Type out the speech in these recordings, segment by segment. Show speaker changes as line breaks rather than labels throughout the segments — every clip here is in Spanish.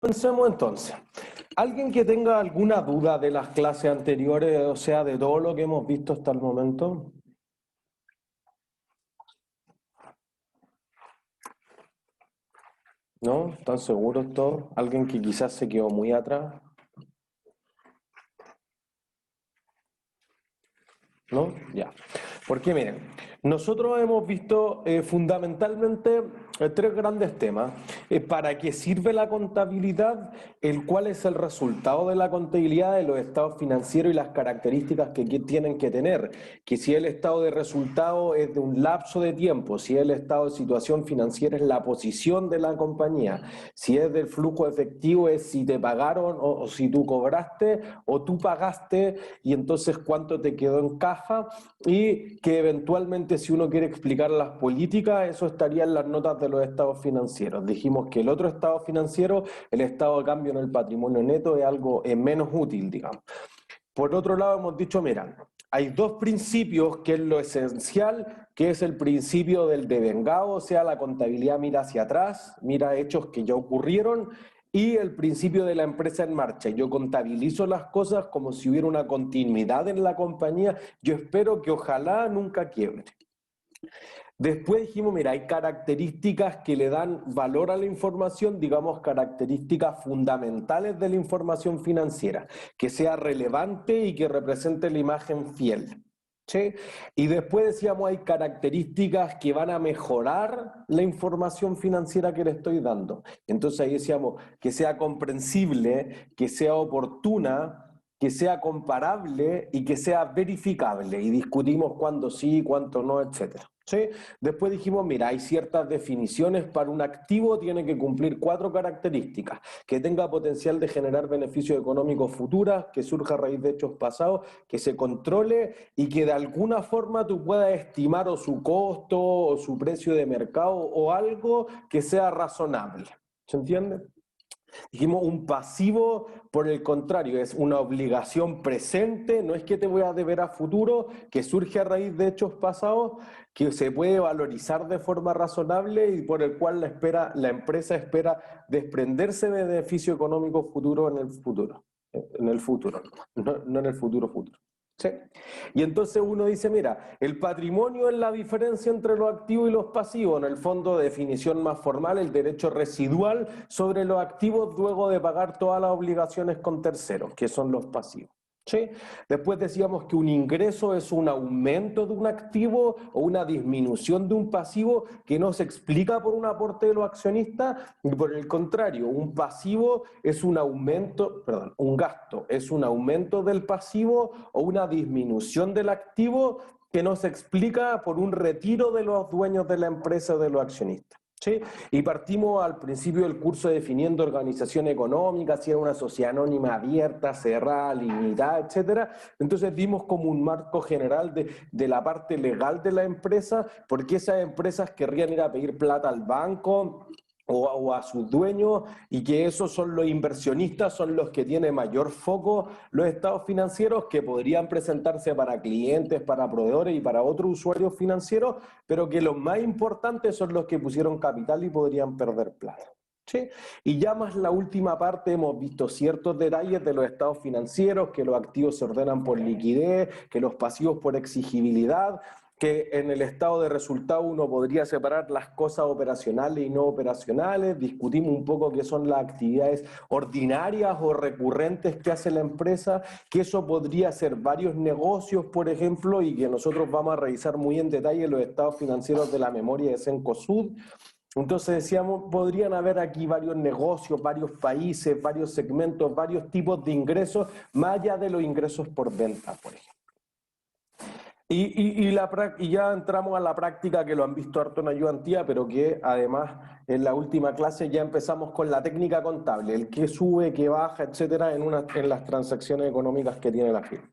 Pensemos entonces. ¿Alguien que tenga alguna duda de las clases anteriores, o sea, de todo lo que hemos visto hasta el momento? ¿No? ¿Están seguros todos? ¿Alguien que quizás se quedó muy atrás? ¿No? Ya. Porque miren, nosotros hemos visto fundamentalmente tres grandes temas. ¿Para qué sirve la contabilidad? ¿Cuál es el resultado de la contabilidad de los estados financieros y las características que tienen que tener? Que si el estado de resultado es de un lapso de tiempo, si el estado de situación financiera es la posición de la compañía, si es del flujo efectivo es si te pagaron o si tú cobraste o tú pagaste y entonces cuánto te quedó en caja, y que eventualmente si uno quiere explicar las políticas, eso estaría en las notas de los estados financieros. Dijimos que el otro estado financiero, el estado de cambio en el patrimonio neto, es algo menos útil, digamos. Por otro lado, hemos dicho, mira, hay dos principios que es lo esencial, que es el principio del devengado, o sea, la contabilidad mira hacia atrás, mira hechos que ya ocurrieron, y el principio de la empresa en marcha. Yo contabilizo las cosas como si hubiera una continuidad en la compañía. Yo espero que ojalá nunca quiebre. Después dijimos, mira, hay características que le dan valor a la información, digamos características fundamentales de la información financiera, que sea relevante y que represente la imagen fiel. ¿Sí? Y después decíamos, hay características que van a mejorar la información financiera que le estoy dando. Entonces ahí decíamos, que sea comprensible, que sea oportuna, que sea comparable y que sea verificable. Y discutimos cuándo sí, cuánto no, etcétera. ¿Sí? Después dijimos, mira, hay ciertas definiciones para un activo, tiene que cumplir 4 características: que tenga potencial de generar beneficios económicos futuros, que surja a raíz de hechos pasados, que se controle y que de alguna forma tú puedas estimar o su costo o su precio de mercado o algo que sea razonable. ¿Se entiende? Dijimos, un pasivo, por el contrario, es una obligación presente, no es que te voy a deber a futuro, que surge a raíz de hechos pasados, que se puede valorizar de forma razonable y por el cual la empresa espera desprenderse de beneficio económico futuro en el futuro, no en el futuro futuro. ¿Sí? Y entonces uno dice, mira, el patrimonio es la diferencia entre los activos y los pasivos. En el fondo, definición más formal, el derecho residual sobre los activos luego de pagar todas las obligaciones con terceros, que son los pasivos. ¿Sí? Después decíamos que un ingreso es un aumento de un activo o una disminución de un pasivo que no se explica por un aporte de los accionistas, y por el contrario, un pasivo es un aumento, perdón, un gasto es un aumento del pasivo o una disminución del activo que no se explica por un retiro de los dueños de la empresa o de los accionistas. ¿Sí? Y partimos al principio del curso definiendo organización económica, si era una sociedad anónima abierta, cerrada, limitada, etcétera. Entonces dimos como un marco general de la parte legal de la empresa, porque esas empresas querrían ir a pedir plata al banco o a sus dueños, y que esos son los inversionistas, son los que tienen mayor foco los estados financieros, que podrían presentarse para clientes, para proveedores y para otros usuarios financieros, pero que los más importantes son los que pusieron capital y podrían perder plata. ¿Sí? Y ya más la última parte hemos visto ciertos detalles de los estados financieros, que los activos se ordenan por liquidez, que los pasivos por exigibilidad, que en el estado de resultado uno podría separar las cosas operacionales y no operacionales. Discutimos un poco qué son las actividades ordinarias o recurrentes que hace la empresa, que eso podría ser varios negocios, por ejemplo, y que nosotros vamos a revisar muy en detalle los estados financieros de la memoria de Cencosud. Entonces decíamos, podrían haber aquí varios negocios, varios países, varios segmentos, varios tipos de ingresos, más allá de los ingresos por venta, por ejemplo. Y ya entramos a la práctica, que lo han visto harto en ayudantía, pero que además en la última clase ya empezamos con la técnica contable, el que sube, que baja, etcétera, en las transacciones económicas que tiene la firma.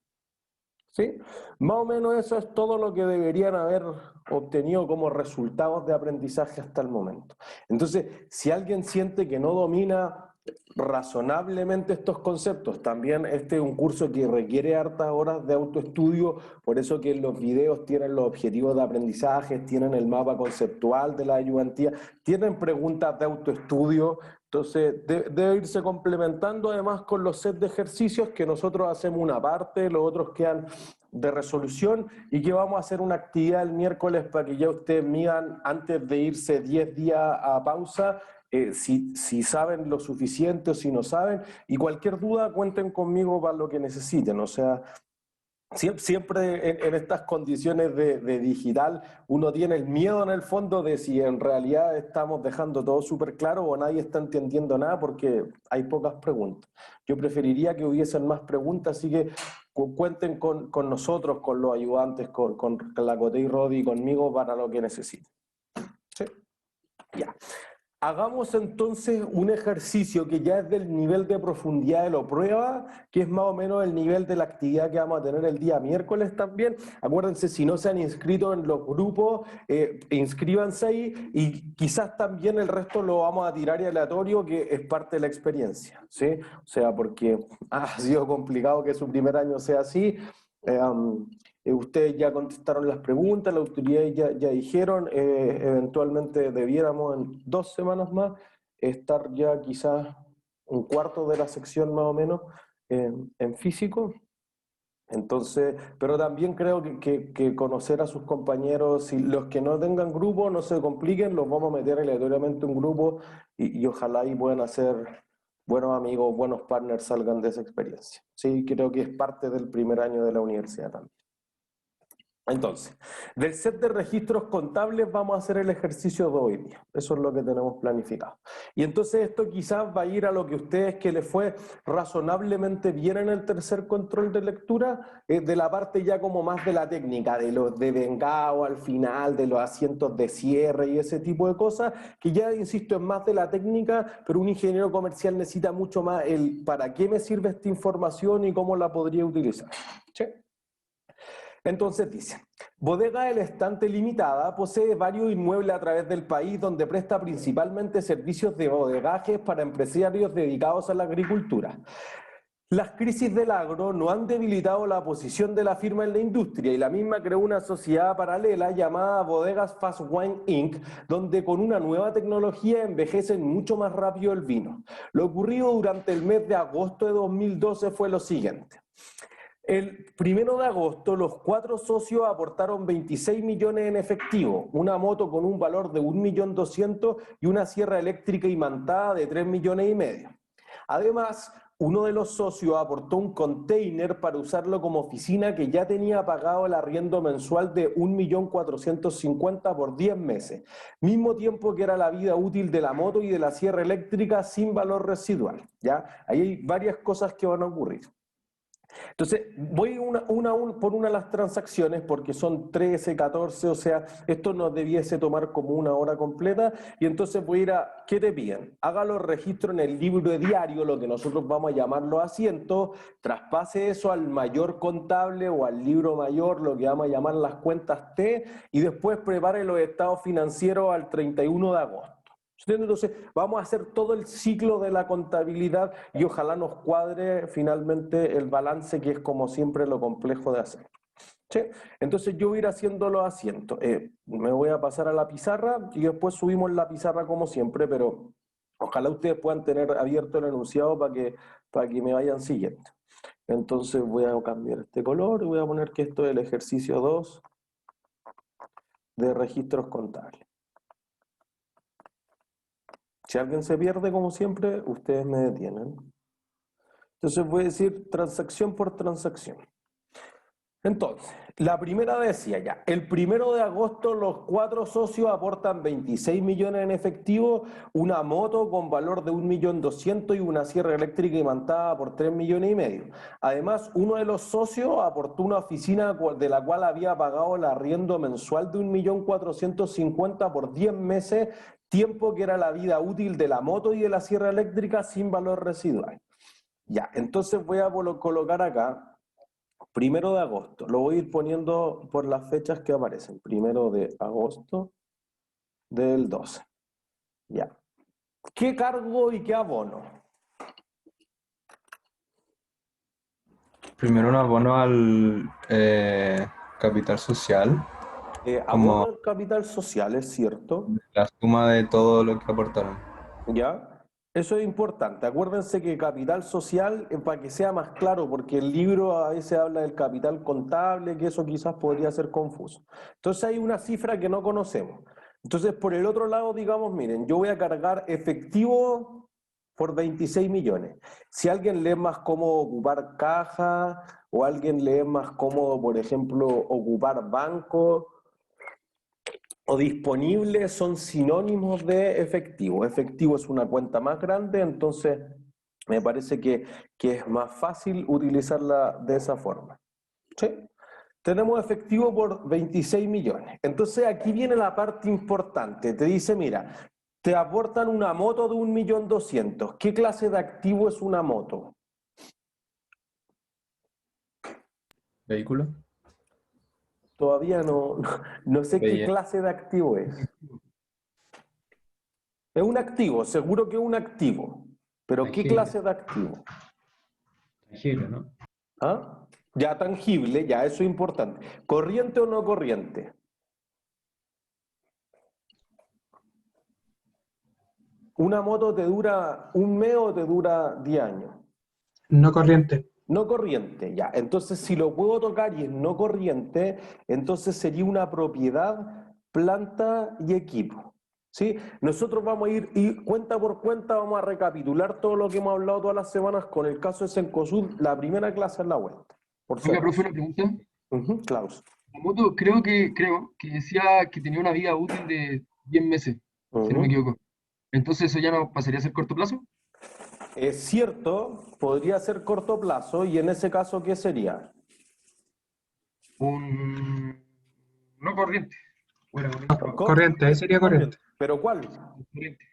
¿Sí? Más o menos eso es todo lo que deberían haber obtenido como resultados de aprendizaje hasta el momento. Entonces, si alguien siente que no domina razonablemente estos conceptos, también este es un curso que requiere hartas horas de autoestudio, por eso que los videos tienen los objetivos de aprendizaje, tienen el mapa conceptual de la ayudantía, tienen preguntas de autoestudio, Entonces, debe irse complementando además con los sets de ejercicios que nosotros hacemos una parte, los otros quedan de resolución y que vamos a hacer una actividad el miércoles para que ya ustedes midan antes de irse 10 días a pausa, si saben lo suficiente o si no saben. Y cualquier duda, cuenten conmigo para lo que necesiten. O sea, siempre en estas condiciones de digital uno tiene el miedo en el fondo de si en realidad estamos dejando todo súper claro o nadie está entendiendo nada porque hay pocas preguntas. Yo preferiría que hubiesen más preguntas, así que cuenten con nosotros, con los ayudantes, con la Cote y Rodi y conmigo para lo que necesiten. ¿Sí? Ya. Hagamos entonces un ejercicio que ya es del nivel de profundidad de la prueba, que es más o menos el nivel de la actividad que vamos a tener el día miércoles también. Acuérdense, si no se han inscrito en los grupos, inscríbanse ahí y quizás también el resto lo vamos a tirar aleatorio, que es parte de la experiencia, ¿sí? O sea, porque ha sido complicado que su primer año sea así. Ustedes ya contestaron las preguntas, las autoridades ya dijeron, eventualmente debiéramos en 2 semanas más estar ya quizás un cuarto de la sección más o menos en físico. Entonces, pero también creo que conocer a sus compañeros, y los que no tengan grupo, no se compliquen, los vamos a meter aleatoriamente en un grupo y ojalá ahí puedan hacer buenos amigos, buenos partners, salgan de esa experiencia. Sí, creo que es parte del primer año de la universidad también. Entonces, del set de registros contables vamos a hacer el ejercicio de hoy día. Eso es lo que tenemos planificado. Y entonces esto quizás va a ir a lo que a ustedes que les fue razonablemente bien en el tercer control de lectura, de la parte ya como más de la técnica, de los de vengado al final, de los asientos de cierre y ese tipo de cosas, que ya, insisto, es más de la técnica, pero un ingeniero comercial necesita mucho más el para qué me sirve esta información y cómo la podría utilizar. ¿Sí? Entonces dice, Bodega del Estante Limitada posee varios inmuebles a través del país donde presta principalmente servicios de bodegajes para empresarios dedicados a la agricultura. Las crisis del agro no han debilitado la posición de la firma en la industria y la misma creó una sociedad paralela llamada Bodegas Fast Wine Inc., donde con una nueva tecnología envejecen mucho más rápido el vino. Lo ocurrido durante el mes de agosto de 2012 fue lo siguiente. El 1 de agosto, los 4 socios aportaron 26 millones en efectivo, una moto con un valor de 1.200.000 y una sierra eléctrica imantada de 3,5 millones. Además, uno de los socios aportó un container para usarlo como oficina que ya tenía pagado el arriendo mensual de 1.450.000 por 10 meses, mismo tiempo que era la vida útil de la moto y de la sierra eléctrica sin valor residual. ¿Ya? Ahí hay varias cosas que van a ocurrir. Entonces, voy por una de las transacciones porque son 13, 14, o sea, esto nos debiese tomar como una hora completa y entonces voy a ir a, ¿qué te piden? Haga los registros en el libro de diario, lo que nosotros vamos a llamar los asientos, traspase eso al mayor contable o al libro mayor, lo que vamos a llamar las cuentas T, y después prepare los estados financieros al 31 de agosto. Entonces, vamos a hacer todo el ciclo de la contabilidad y ojalá nos cuadre finalmente el balance, que es como siempre lo complejo de hacer. ¿Sí? Entonces yo voy a ir haciendo los asientos. Me voy a pasar a la pizarra y después subimos la pizarra como siempre, pero ojalá ustedes puedan tener abierto el enunciado para que me vayan siguiendo. Entonces voy a cambiar este color y voy a poner que esto es el ejercicio 2 de registros contables. Si alguien se pierde, como siempre, ustedes me detienen. Entonces voy a decir transacción por transacción. Entonces, la primera decía ya, el 1 de agosto los 4 socios aportan 26 millones en efectivo, una moto con valor de 1.200.000 y una sierra eléctrica imantada por 3,5 millones. Además, uno de los socios aportó una oficina de la cual había pagado el arriendo mensual de 1.450.000 por 10 meses, tiempo que era la vida útil de la moto y de la sierra eléctrica sin valor residual. Ya, entonces voy a colocar acá 1 de agosto, lo voy a ir poniendo por las fechas que aparecen. 1 de agosto del 12. Ya. ¿Qué cargo y qué abono?
Primero un abono al capital social,
Abono
como
al capital social, es cierto.
la suma de todo lo que aportaron.
¿Ya? Eso es importante. Acuérdense que capital social, para que sea más claro, porque el libro a veces habla del capital contable, que eso quizás podría ser confuso. Entonces hay una cifra que no conocemos. Entonces, por el otro lado, digamos, miren, yo voy a cargar efectivo por 26 millones. Si a alguien le es más cómodo ocupar caja o a alguien le es más cómodo, por ejemplo, ocupar banco o disponible, son sinónimos de efectivo. Efectivo es una cuenta más grande, entonces me parece que es más fácil utilizarla de esa forma. ¿Sí? Tenemos efectivo por 26 millones. Entonces aquí viene la parte importante. Te dice, mira, te aportan una moto de 1.200.000. ¿Qué clase de activo es una moto?
¿Vehículo?
Todavía no sé qué
Veía.
clase de activo es. Es un activo, seguro que es un activo. Pero ¿qué
Tangible,
clase de activo?
tangible, ¿no?
¿Ah? Ya tangible, ya eso es importante. ¿Corriente o no corriente? ¿Una moto te dura un mes o te dura 10 años?
No corriente.
No corriente, ya. Entonces, si lo puedo tocar y es no corriente, entonces sería una propiedad, planta y equipo. ¿Sí? Nosotros vamos a ir cuenta por cuenta, vamos a recapitular todo lo que hemos hablado todas las semanas con el caso de Cencosud. La primera clase es la vuelta, por si
Oiga, profe,
acaso.
una pregunta.
Klaus.
La moto creo que decía que tenía una vida útil de 10 meses, si no me
Ujú.
equivoco. Entonces eso ya no pasaría a ser corto plazo.
Es cierto, podría ser corto plazo y en ese caso, ¿qué sería?
Un no corriente. Bueno,
Corriente, ahí sería corriente.
¿Pero cuál?
corriente.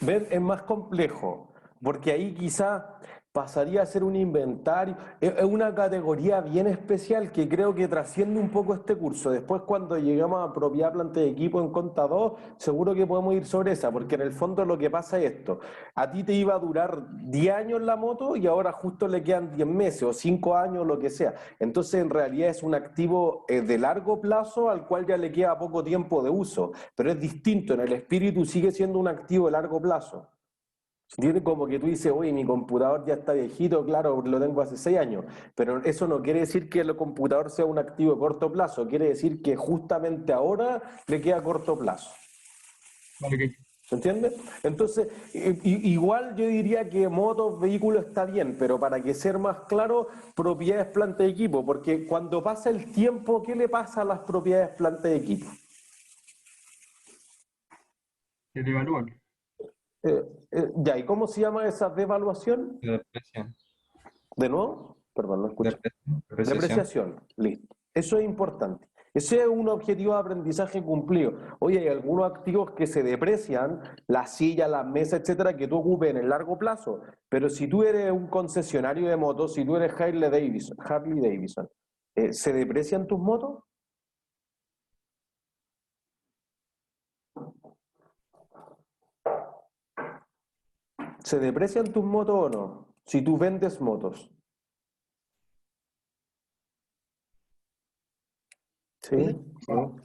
¿Ven? Es más complejo, porque ahí quizá pasaría a ser un inventario. Es una categoría bien especial que creo que trasciende un poco este curso. Después, cuando llegamos a propiedad, planta de equipo en contador, seguro que podemos ir sobre esa, porque en el fondo lo que pasa es esto. A ti te iba a durar 10 años la moto y ahora justo le quedan 10 meses o 5 años, lo que sea. Entonces, en realidad es un activo de largo plazo al cual ya le queda poco tiempo de uso, pero es distinto. En el espíritu sigue siendo un activo de largo plazo. Tiene como que tú dices, oye, mi computador ya está viejito, claro, lo tengo hace 6 años, pero eso no quiere decir que el computador sea un activo de corto plazo, quiere decir que justamente ahora le queda a corto plazo.
Vale, ok.
¿Se entiende? Entonces, igual yo diría que motos, vehículos está bien, pero para que ser más claro, propiedades, planta de equipo, porque cuando pasa el tiempo, ¿qué le pasa a las propiedades, planta de equipo?
Se devalúan.
Ya, ¿y cómo se llama esa devaluación?
Depreciación.
¿De nuevo? Perdón, no escuché.
Depreciación.
Depreciación, listo. Eso es importante. Ese es un objetivo de aprendizaje cumplido. Oye, hay algunos activos que se deprecian, la silla, la mesa, etcétera, que tú ocupes en el largo plazo. Pero si tú eres un concesionario de motos, si tú eres Harley Davidson, ¿se deprecian tus motos? ¿Se deprecian tus motos o no? Si tú vendes motos. ¿Sí? ¿No?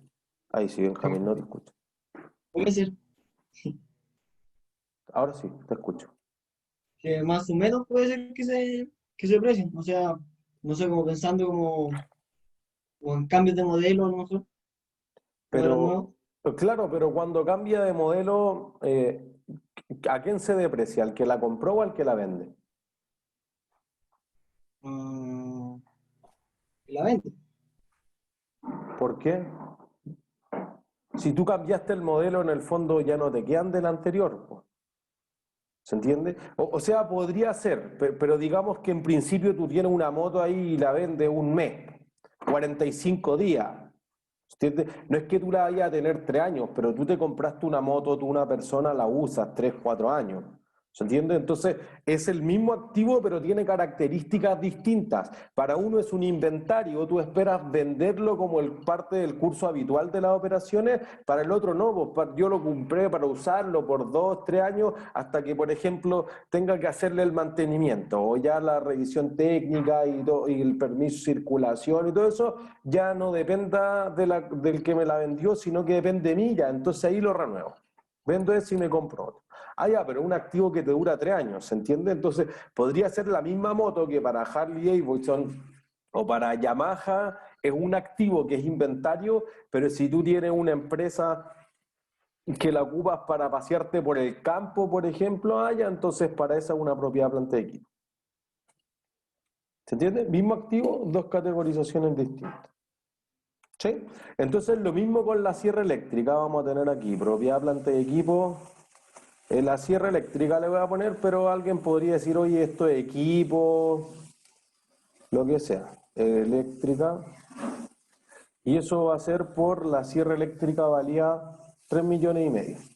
Ahí sí, Benjamín, no te escucho.
Puede ser
Ahora sí, te escucho.
que más o menos puede ser que se aprecien. O sea, no sé, como pensando como en cambios de modelo, a lo mejor, modelos nuevos.
Claro, pero cuando cambia de modelo, ¿a quién se deprecia? ¿Al que la compró o al que la vende?
Ah, la venta.
¿Por qué? Si tú cambiaste el modelo, en el fondo ya no te quedan del anterior, po. ¿Se entiende? O sea, podría ser, pero digamos que en principio tú tienes una moto ahí y la vendes un mes, 45 días. ¿Entiendes? No es que tú la vayas a tener 3 años, pero tú te compraste una moto, tú una persona la usas 3, 4 años. ¿Se entiende? Entonces, es el mismo activo, pero tiene características distintas. Para uno es un inventario, tú esperas venderlo como parte del curso habitual de las operaciones, para el otro no, pues yo lo compré para usarlo por 2, 3 años, hasta que, por ejemplo, tenga que hacerle el mantenimiento, o ya la revisión técnica y el permiso de circulación y todo eso, ya no dependa del que me la vendió, sino que depende de mí ya, entonces ahí lo renuevo. Vendo ese y me compro otro. Ah, ya, pero un activo que te dura 3 años, ¿se entiende? Entonces, podría ser la misma moto que para Harley Davidson o para Yamaha, es un activo que es inventario, pero si tú tienes una empresa que la ocupas para pasearte por el campo, por ejemplo, ah, ya, entonces para esa es una propiedad planta de equipo. ¿Se entiende? Mismo activo, dos categorizaciones distintas. ¿Sí? Entonces, lo mismo con la sierra eléctrica, vamos a tener aquí, propiedad planta de equipo. En la sierra eléctrica le voy a poner, pero alguien podría decir, oye, esto es equipo, lo que sea, eléctrica. Y eso va a ser por la sierra eléctrica valía 3,5 millones.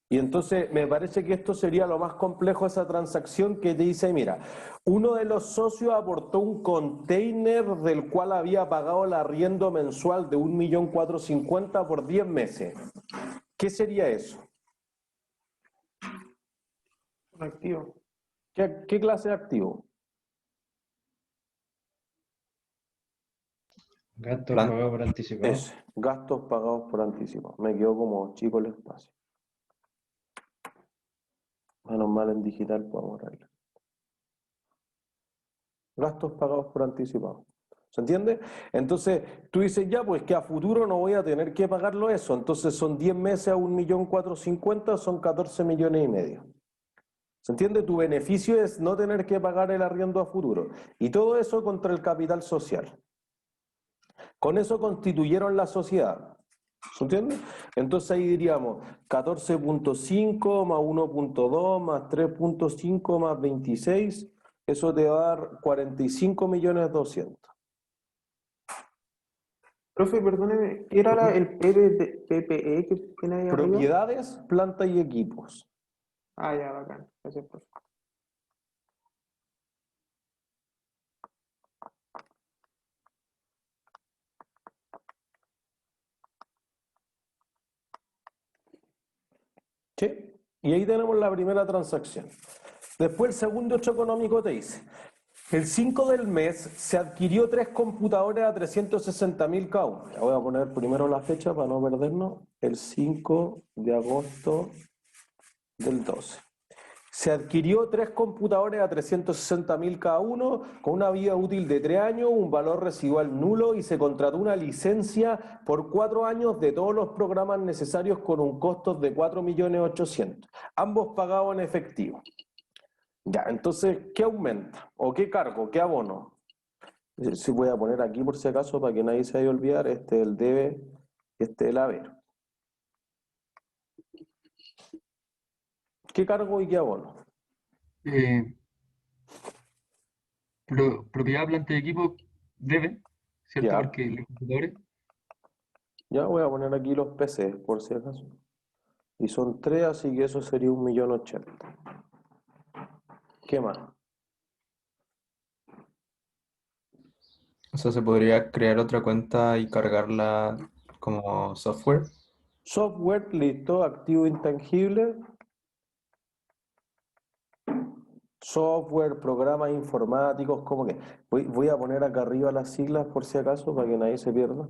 Y entonces me parece que esto sería lo más complejo, esa transacción que te dice, mira, uno de los socios aportó un container del cual había pagado el arriendo mensual de 1.450.000 por 10 meses. ¿Qué sería eso?
Un activo.
¿Qué clase de activo?
Gastos
Plan.
pagados por anticipado.
Ese, gastos pagados por anticipado. Me quedó como chico el espacio. Menos mal en digital podemos arreglar. Gastos pagados por anticipado. ¿Se entiende? Entonces, tú dices, ya, pues que a futuro no voy a tener que pagarlo eso. Entonces, son 10 meses a 1.450.000, son 14,5 millones. ¿Se entiende? Tu beneficio es no tener que pagar el arriendo a futuro. Y todo eso contra el capital social. Con eso constituyeron la sociedad. ¿Se entiende? Entonces ahí diríamos 14.5 más 1.2 más 3.5 más 26. Eso te va a dar 45.200.000.
Profe, perdóneme, ¿qué era el PPE que tiene ahí arriba?
Propiedades, planta y equipos.
Ah, ya, bacán. Gracias, profe.
¿Sí? Y ahí tenemos la primera transacción. Después el segundo hecho económico te dice, el 5 del mes se adquirió 3 computadores a 360.000 cada uno. Ya voy a poner primero la fecha para no perdernos. El 5 de agosto del 12. Se adquirió 3 computadores a 360.000 cada uno, con una vida útil de 3 años, un valor residual nulo, y se contrató una licencia por 4 años de todos los programas necesarios con un costo de 4.800.000, ambos pagados en efectivo. Ya, entonces, ¿qué aumenta? ¿O qué cargo? ¿Qué abono? Sí, voy a poner aquí por si acaso para que nadie se vaya a olvidar, este es el debe, este es el haber. ¿Qué cargo y qué abono?
Propiedad planta de equipo debe, ¿cierto?
Ya.
Porque los computadores.
Ya voy a poner aquí los PC, por si acaso. Y son 3, así que eso sería 1.080.000. ¿Qué más?
O sea, se podría crear otra cuenta y cargarla como software.
Software, listo, activo intangible. Software, programas informáticos, ¿cómo que? Voy a poner acá arriba las siglas por si acaso, para que nadie se pierda.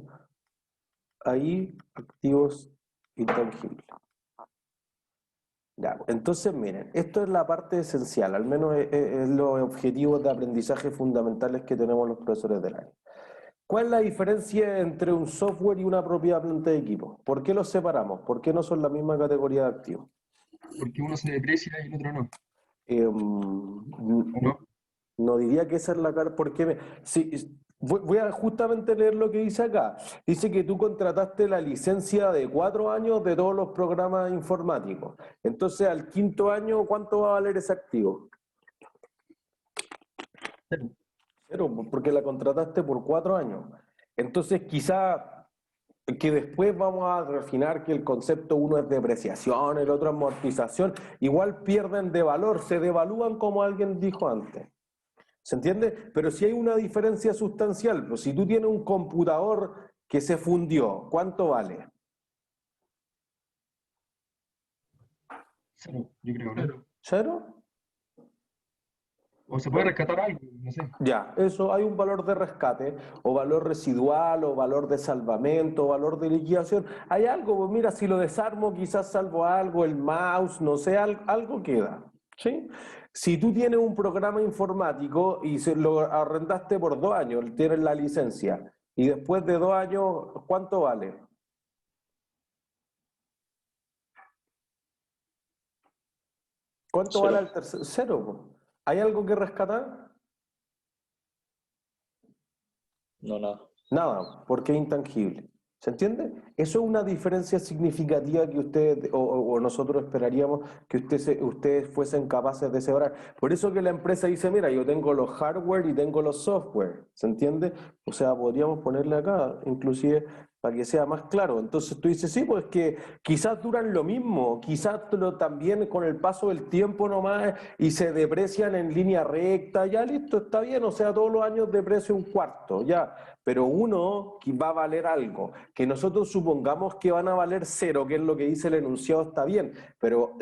Ahí, activos intangibles. Ya, entonces miren, esto es la parte esencial, al menos es los objetivos de aprendizaje fundamentales que tenemos los profesores del año. ¿Cuál es la diferencia entre un software y una propiedad planta de equipo? ¿Por qué los separamos? ¿Por qué no son la misma categoría de activos?
Porque uno se deprecia y el otro no. ¿O no?
No diría que esa es la cara, porque voy a justamente leer lo que dice acá. Dice que tú contrataste la licencia de 4 años de todos los programas informáticos. Entonces, al 5.º año, ¿cuánto va a valer ese activo? 0, porque la contrataste por 4 años. Entonces, quizá que después vamos a refinar que el concepto uno es depreciación, el otro amortización, igual pierden de valor, se devalúan como alguien dijo antes. ¿Se entiende? Pero si hay una diferencia sustancial, pues si tú tienes un computador que se fundió, ¿cuánto vale?
Cero, yo creo, ¿no?
¿Cero?
O se puede rescatar algo, no sé.
Ya, eso hay un valor de rescate, o valor residual, o valor de salvamento, o valor de liquidación. Hay algo, pues mira, si lo desarmo, quizás salvo algo, el mouse, no sé, algo queda. ¿Sí? Si tú tienes un programa informático y lo arrendaste por 2 años, tienes la licencia, y después de 2 años, ¿cuánto vale? ¿Cuánto
Cero.
vale el tercer? Cero, pues. ¿Hay algo que rescatar?
No, nada.
Nada, porque es intangible. ¿Se entiende? Eso es una diferencia significativa que ustedes o nosotros esperaríamos que ustedes fuesen capaces de separar. Por eso que la empresa dice, mira, yo tengo los hardware y tengo los software. ¿Se entiende? O sea, podríamos ponerle acá, inclusive para que sea más claro. Entonces tú dices, sí, pues que quizás duran lo mismo, quizás también con el paso del tiempo nomás y se deprecian en línea recta, ya listo, está bien, o sea, todos los años deprecio un cuarto, ya. Pero uno que va a valer algo, que nosotros supongamos que van a valer cero, que es lo que dice el enunciado, está bien, pero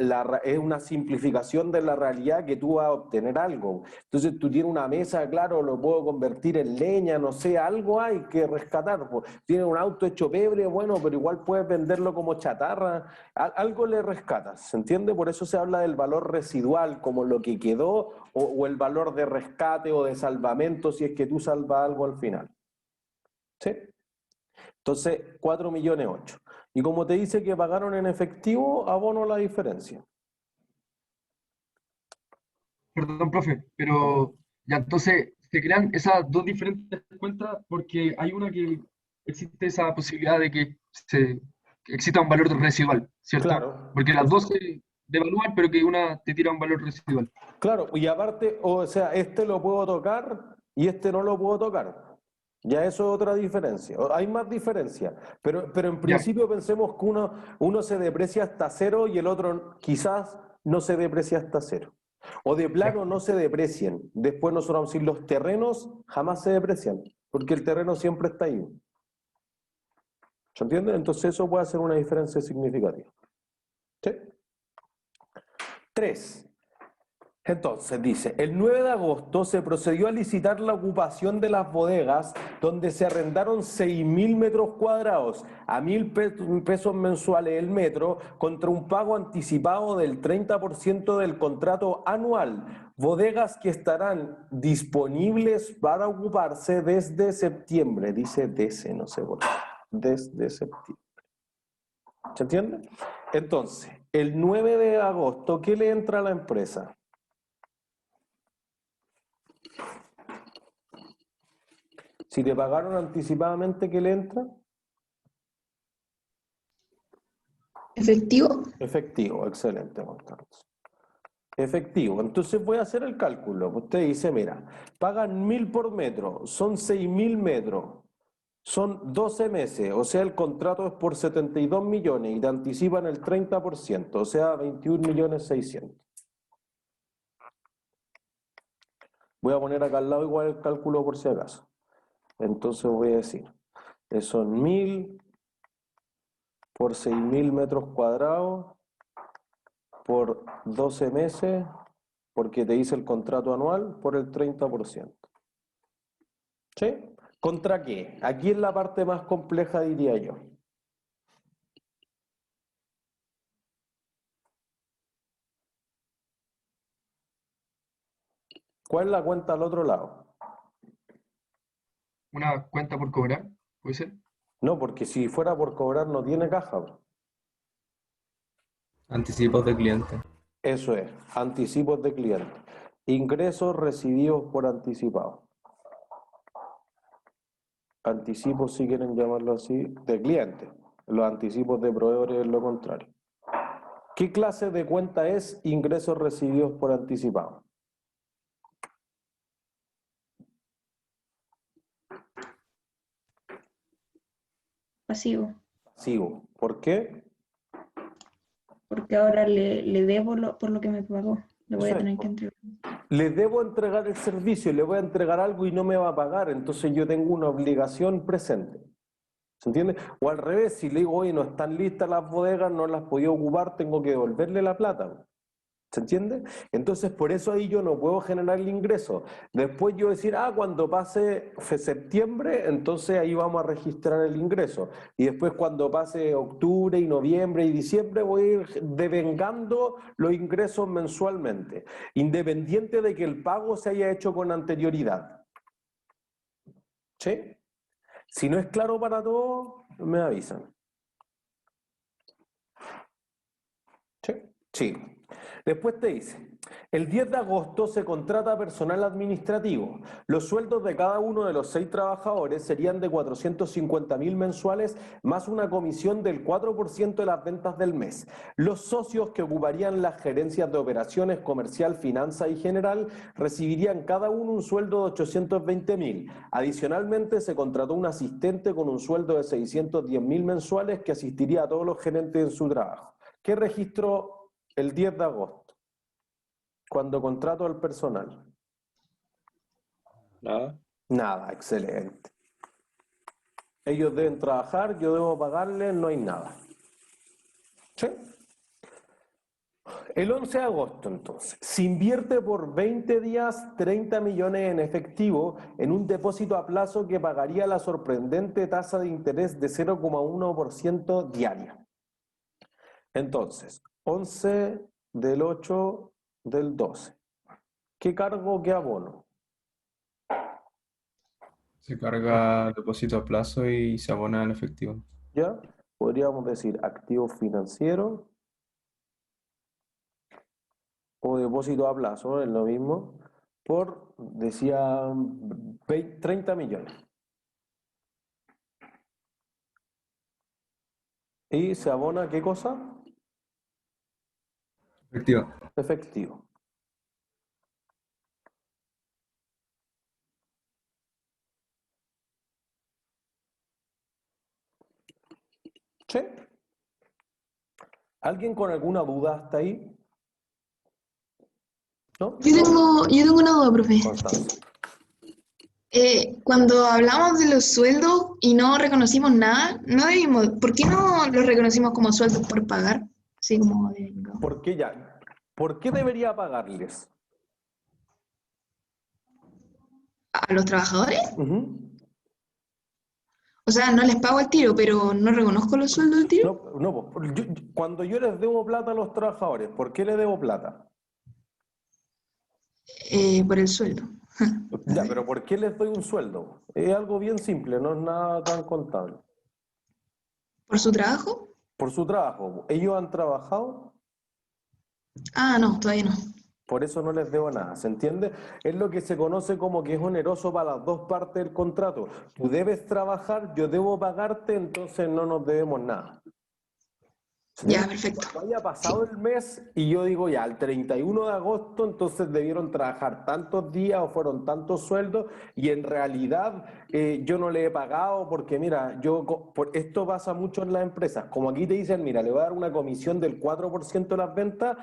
es una simplificación de la realidad que tú vas a obtener algo. Entonces tú tienes una mesa, claro, lo puedo convertir en leña, no sé, algo hay que rescatar. Tienes un auto hecho pebre, bueno, pero igual puedes venderlo como chatarra, algo le rescatas, ¿se entiende? Por eso se habla del valor residual, como lo que quedó, o el valor de rescate o de salvamento, si es que tú salvas algo al final. ¿Sí? Entonces, 4.800.000. Y como te dice que pagaron en efectivo, abono la diferencia.
Perdón, profe, pero ya entonces se crean esas dos diferentes cuentas porque hay una que existe esa posibilidad de que exista un valor residual, ¿cierto?
Claro,
Porque las dos se devalúan, pero que una te tira un valor residual.
claro. Y aparte, o sea, este lo puedo tocar y este no lo puedo tocar. Ya eso es otra diferencia. Hay más diferencia, pero en
Ya,
principio pensemos que uno se deprecia hasta cero y el otro quizás no se deprecia hasta cero. O de
ya.
plano no se deprecien. Después nosotros vamos a decir, los terrenos jamás se deprecian, porque el terreno siempre está ahí. ¿Se entiende? Entonces eso puede hacer una diferencia significativa. ¿Sí? 3. Entonces dice, el 9 de agosto se procedió a licitar la ocupación de las bodegas donde se arrendaron 6.000 metros cuadrados a 1.000 pesos mensuales el metro contra un pago anticipado del 30% del contrato anual. Bodegas que estarán disponibles para ocuparse desde septiembre, dice desde, no sé por qué, desde septiembre. ¿Se entiende? Entonces, el 9 de agosto, ¿qué le entra a la empresa? Si te pagaron anticipadamente, ¿qué le entra?
Efectivo.
Efectivo, excelente, Juan Carlos. Efectivo, entonces voy a hacer el cálculo. Usted dice, mira, pagan 1.000 por metro, son 6.000 metros, son 12 meses, o sea, el contrato es por 72 millones y te anticipan el 30%, o sea, 21.600.000. Voy a poner acá al lado igual el cálculo por si acaso. Entonces voy a decir, son 1.000 por 6.000 metros cuadrados por 12 meses, porque te hice el contrato anual, por el 30%. ¿Sí? ¿Contra qué? Aquí es la parte más compleja, diría yo. ¿Cuál es la cuenta al otro lado?
Una cuenta por cobrar, ¿puede ser?
No, porque si fuera por cobrar no tiene caja, bro.
Anticipos de cliente.
Eso es, anticipos de cliente. Ingresos recibidos por anticipado. Anticipos, si quieren llamarlo así, de cliente. Los anticipos de proveedores es lo contrario. ¿Qué clase de cuenta es ingresos recibidos por anticipado?
pasivo,
Pasivo. ¿Por qué?
porque ahora le debo por lo que me pagó. Le voy a
Eso es,
tener
po.
que entregar.
Le debo entregar el servicio, le voy a entregar algo y no me va a pagar, entonces yo tengo una obligación presente. ¿Se entiende? O al revés, si le digo, oye, no están listas las bodegas, no las podía ocupar, tengo que devolverle la plata. ¿Se entiende? Entonces, por eso ahí yo no puedo generar el ingreso. Después yo decir, cuando pase septiembre, entonces ahí vamos a registrar el ingreso. Y después cuando pase octubre y noviembre y diciembre, voy a ir devengando los ingresos mensualmente, independiente de que el pago se haya hecho con anterioridad. ¿Sí? Si no es claro para todos, me avisan. ¿Sí? Sí. Después te dice, el 10 de agosto se contrata personal administrativo. Los sueldos de cada uno de los 6 trabajadores serían de 450.000 mensuales más una comisión del 4% de las ventas del mes. Los socios que ocuparían las gerencias de operaciones, comercial, finanza y general recibirían cada uno un sueldo de 820.000. Adicionalmente se contrató un asistente con un sueldo de 610.000 mensuales que asistiría a todos los gerentes en su trabajo. ¿Qué registró el 10 de agosto, cuando contrato al personal?
Nada.
Nada, excelente. Ellos deben trabajar, yo debo pagarles, no hay nada. ¿Sí? El 11 de agosto, entonces, se invierte por 20 días 30 millones en efectivo en un depósito a plazo que pagaría la sorprendente tasa de interés de 0,1% diaria. Entonces, 11 del 8 del 12. ¿Qué cargo, qué abono?
Se carga depósito a plazo y se abona en efectivo.
¿Ya? Podríamos decir activo financiero o depósito a plazo, es lo mismo, por, decía, 30 millones. ¿Y se abona qué cosa?
Efectivo.
Efectivo. ¿Sí? ¿Alguien con alguna duda hasta ahí? ¿No?
Yo tengo una duda, profe.
Constanza.
Cuando hablamos de los sueldos y no reconocimos nada, no debimos, ¿por qué no los reconocimos como sueldos por pagar? Así como de,
¿Por qué ya? ¿Por qué debería pagarles?
a los trabajadores.
Ujú.
O sea, no les pago al tiro, pero no reconozco los sueldos al tiro.
No, cuando yo les debo plata a los trabajadores, ¿por qué les debo plata?
Por el sueldo.
Ya, pero ¿por qué les doy un sueldo? Es algo bien simple, no es nada tan contable.
¿Por su trabajo?
Por su trabajo. Ellos han trabajado,
Ah, no, todavía no.
por eso no les debo nada, ¿se entiende? Es lo que se conoce como que es oneroso para las dos partes del contrato. Tú debes trabajar, yo debo pagarte, entonces no nos debemos nada.
Ya, perfecto.
Cuando haya pasado el mes y yo digo ya, el 31 de agosto, entonces debieron trabajar tantos días o fueron tantos sueldos y en realidad yo no le he pagado porque mira, esto pasa mucho en las empresas, como aquí te dicen, mira, le voy a dar una comisión del 4% de las ventas.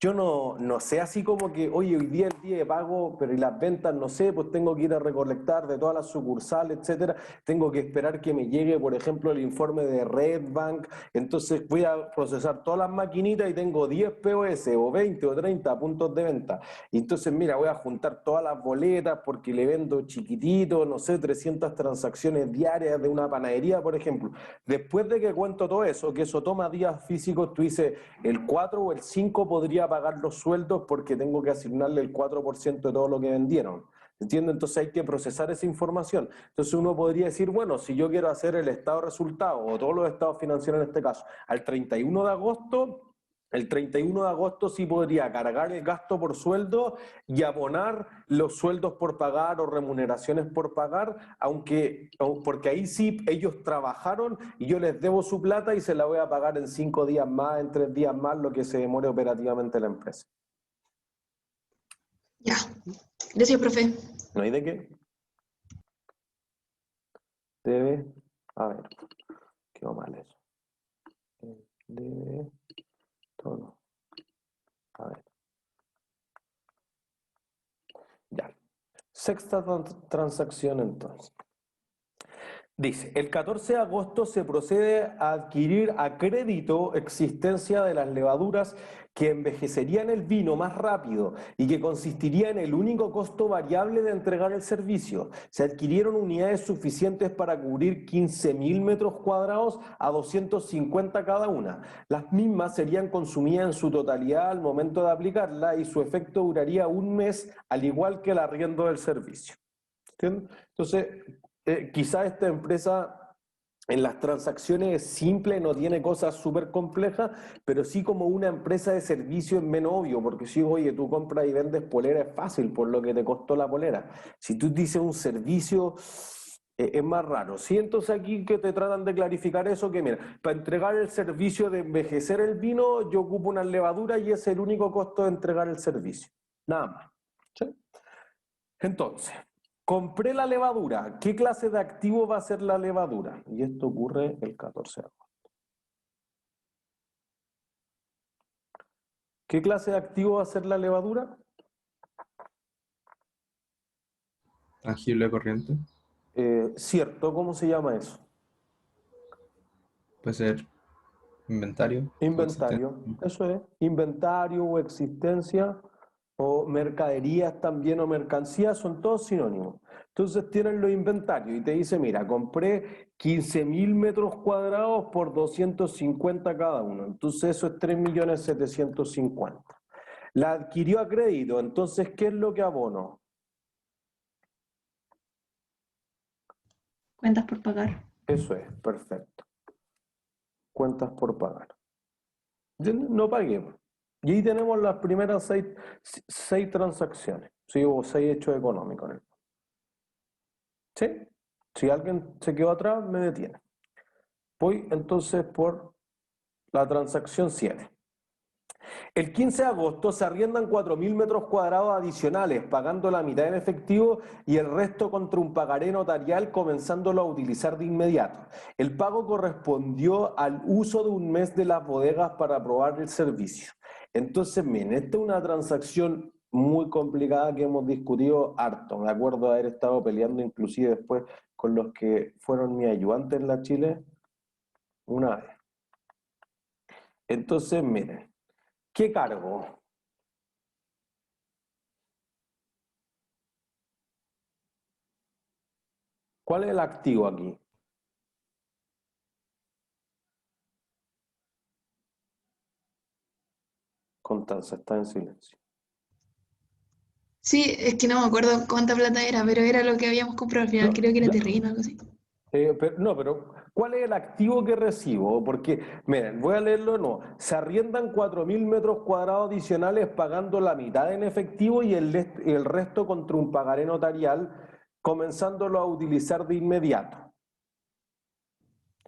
Yo no sé así como que, oye, hoy día es el día de pago, pero y las ventas, no sé, pues tengo que ir a recolectar de todas las sucursales, etcétera. Tengo que esperar que me llegue, por ejemplo, el informe de Redbank. Entonces voy a procesar todas las maquinitas y tengo 10 POS o 20 o 30 puntos de venta. Y entonces, mira, voy a juntar todas las boletas porque le vendo chiquitito, no sé, 300 transacciones diarias de una panadería, por ejemplo. Después de que cuento todo eso, que eso toma días físicos, tú dices, el 4 o el 5 podría pagar los sueldos porque tengo que asignarle el 4% de todo lo que vendieron. ¿Entiendes? Entonces hay que procesar esa información. Entonces uno podría decir, bueno, si yo quiero hacer el estado de resultados o todos los estados financieros en este caso, al 31 de agosto, el 31 de agosto sí podría cargar el gasto por sueldo y abonar los sueldos por pagar o remuneraciones por pagar, porque ahí sí ellos trabajaron y yo les debo su plata y se la voy a pagar en 5 días más, en 3 días más, lo que se demore operativamente la empresa.
Ya. Gracias, profe.
¿No hay de qué? Debe, a ver, escribo mal eso. De todo. A ver. Ya. Sexta transacción entonces. Dice, el 14 de agosto se procede a adquirir a crédito existencia de las levaduras que envejecerían el vino más rápido y que consistiría en el único costo variable de entregar el servicio. Se adquirieron unidades suficientes para cubrir 15.000 metros cuadrados a 250 cada una. Las mismas serían consumidas en su totalidad al momento de aplicarla y su efecto duraría un mes, al igual que el arriendo del servicio. ¿Entiendes? Entonces, quizá esta empresa en las transacciones es simple, no tiene cosas súper complejas, pero sí como una empresa de servicio es menos obvio, porque si oye, tú compras y vendes polera es fácil por lo que te costó la polera. Si tú dices un servicio, es más raro. Sí, entonces aquí que te tratan de clarificar eso, que mira, para entregar el servicio de envejecer el vino, yo ocupo una levadura y es el único costo de entregar el servicio. Nada más. ¿Sí? Entonces, compré la levadura. ¿Qué clase de activo va a ser la levadura? Y esto ocurre el 14 de agosto. ¿Qué clase de activo va a ser la levadura?
Tangible corriente.
Cierto, ¿cómo se llama eso?
Puede ser inventario.
Inventario, eso es. Inventario o existencia o mercaderías también o mercancías son todos sinónimos. Entonces tienen los inventarios y te dice, mira, compré 15.000 metros cuadrados por 250 cada uno. Entonces eso es 3.750.000. La adquirió a crédito, entonces, ¿qué es lo que abono?
Cuentas por pagar.
Eso es, perfecto. Cuentas por pagar. Yo no pagué. Y ahí tenemos las primeras seis transacciones. Sí, hubo 6 hechos económicos en el fondo. ¿Sí? Si alguien se quedó atrás, me detiene. Voy entonces por la transacción 7. El 15 de agosto se arriendan 4.000 metros cuadrados adicionales, pagando la mitad en efectivo y el resto contra un pagaré notarial, comenzándolo a utilizar de inmediato. El pago correspondió al uso de un mes de las bodegas para probar el servicio. Entonces, miren, esta es una transacción muy complicada que hemos discutido harto. Me acuerdo de haber estado peleando inclusive después con los que fueron mis ayudantes en la Chile una vez. Entonces, miren. ¿Qué cargo? ¿Cuál es el activo aquí? Constanza, está en silencio.
Sí, es que no me acuerdo cuánta plata era, pero era lo que habíamos comprado al final,
No,
creo que era
ya.
terreno o algo así.
Pero ¿cuál es el activo que recibo? Porque, miren, voy a leerlo de nuevo. Se arriendan 4.000 metros cuadrados adicionales pagando la mitad en efectivo y el resto contra un pagaré notarial, comenzándolo a utilizar de inmediato.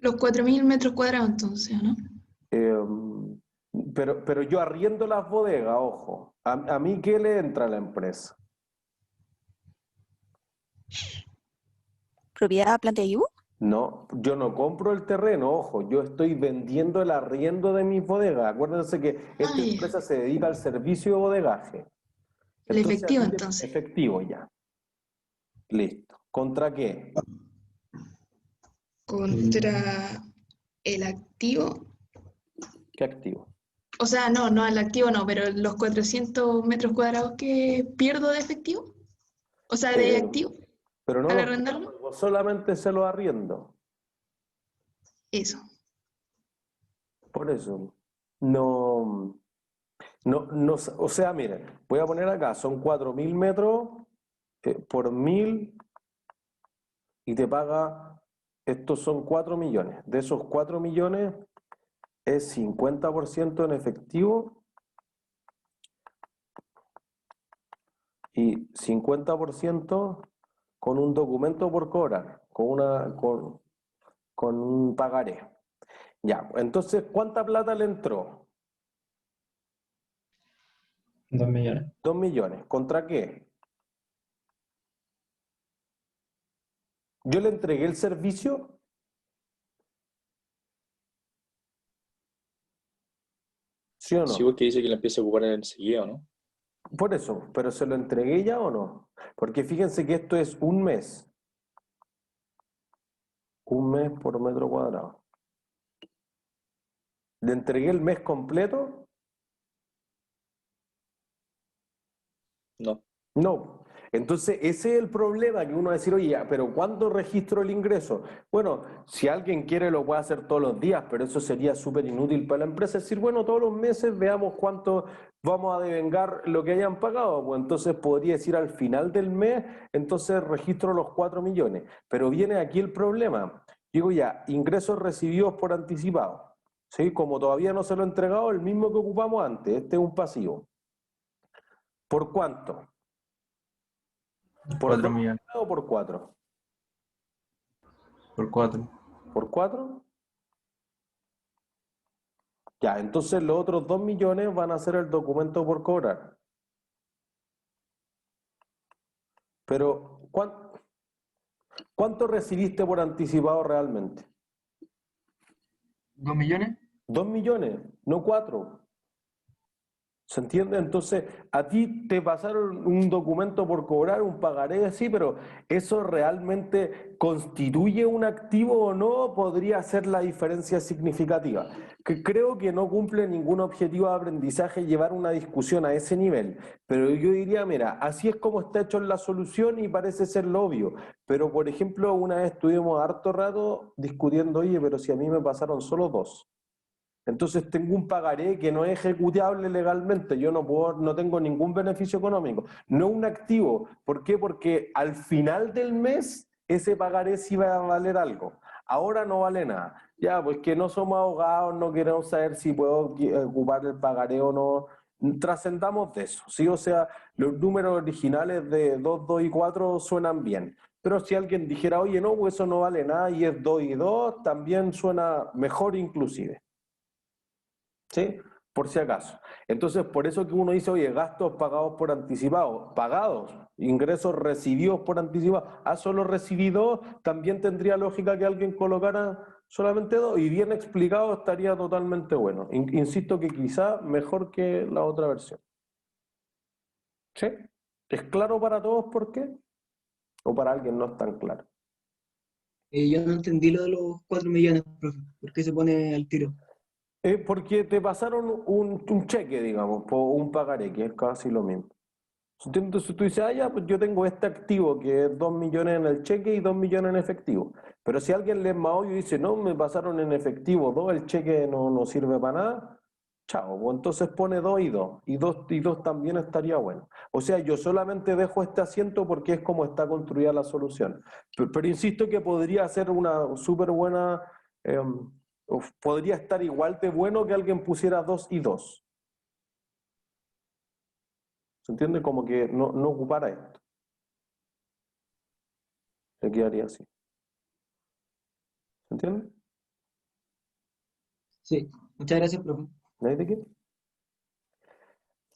Los 4.000 metros cuadrados entonces, ¿no?
Pero yo arriendo las bodegas, ojo. ¿A mí qué le entra a la empresa?
¿Propiedad, planta y U?
No, yo no compro el terreno, ojo, yo estoy vendiendo el arriendo de mis bodegas. Acuérdense que esta
Ay,
empresa se dedica al servicio de bodegaje.
el efectivo
a ti
entonces.
efectivo ya. Listo. ¿Contra qué?
Contra el activo.
¿Qué activo?
O sea, no, el activo no, pero los 400 metros cuadrados que pierdo de efectivo. O sea, de activo.
Pero no
al
los
arrendarlo.
pago, solamente se los arriendo.
Eso.
Por eso. No, o sea, miren, voy a poner acá, son 4.000 metros por 1.000 y te paga, estos son 4 millones. De esos 4 millones es 50% en efectivo y 50% con un documento por cobrar, con un pagaré. Ya, entonces, ¿cuánta plata le entró?
2 millones.
2 millones. ¿Contra qué? Yo le entregué el servicio. ¿Sí o no?
Sí, porque dice que la empieza a ocupar enseguida, ¿no?
Por eso, pero ¿se lo entregué ya o no? Porque fíjense que esto es un mes. Un mes por metro cuadrado. ¿Le entregué el mes completo?
No.
No. Entonces, ese es el problema, que uno va a decir, oye, ya, pero ¿cuándo registro el ingreso? Bueno, si alguien quiere lo puede hacer todos los días, pero eso sería súper inútil para la empresa. Es decir, bueno, todos los meses veamos cuánto vamos a devengar lo que hayan pagado. Pues entonces podría decir al final del mes, entonces registro los 4 millones. Pero viene aquí el problema. Digo ya, ingresos recibidos por anticipado. ¿Sí? Como todavía no se lo he entregado, el mismo que ocupamos antes. Este es un pasivo. ¿Por cuánto? ¿Por
4
2
millones.
o por 4?
Por 4.
¿Por 4? Ya, entonces los otros 2 millones van a ser el documento por cobrar. Pero, ¿cuánto recibiste por anticipado realmente?
2 millones.
2 millones, no 4. ¿Se entiende? Entonces, a ti te pasaron un documento por cobrar, un pagaré, sí, pero ¿eso realmente constituye un activo o no? Podría ser la diferencia significativa. Que creo que no cumple ningún objetivo de aprendizaje llevar una discusión a ese nivel. Pero yo diría, mira, así es como está hecho en la solución y parece ser lo obvio. Pero, por ejemplo, una vez estuvimos harto rato discutiendo, oye, pero si a mí me pasaron solo 2. Entonces tengo un pagaré que no es ejecutable legalmente, yo no tengo ningún beneficio económico, no un activo. ¿Por qué? Porque al final del mes ese pagaré sí va a valer algo. Ahora no vale nada. Ya, pues que no somos abogados, no queremos saber si puedo ocupar el pagaré o no. Trascendamos de eso, ¿sí? O sea, los números originales de 2, 2 y 4 suenan bien. Pero si alguien dijera, oye, no, pues eso no vale nada y es 2 y 2, también suena mejor inclusive. ¿Sí? Por si acaso. Entonces, por eso que uno dice, oye, gastos pagados por anticipado, pagados, ingresos recibidos por anticipado, solo recibido, también tendría lógica que alguien colocara solamente 2, y bien explicado estaría totalmente bueno. Insisto que quizá mejor que la otra versión. ¿Sí? ¿Es claro para todos por qué? ¿O para alguien no es tan claro?
Yo no entendí lo de los 4 millones, profe. ¿Por qué se pone al tiro?
Porque te pasaron un cheque, digamos, por un pagaré, que es casi lo mismo. Entonces tú dices, ya, pues yo tengo este activo que es 2 millones en el cheque y 2 millones en efectivo. Pero si alguien le es más obvio y dice, no, me pasaron en efectivo 2, el cheque no sirve para nada, chao, pues entonces pone 2 y 2. Y 2 también estaría bueno. O sea, yo solamente dejo este asiento porque es como está construida la solución. Pero insisto que podría ser una súper buena, podría estar igual de bueno que alguien pusiera 2 y 2. ¿Se entiende? Como que no ocupara esto. Se quedaría así. ¿Se entiende?
Sí, muchas gracias, profe.
¿No hay de qué?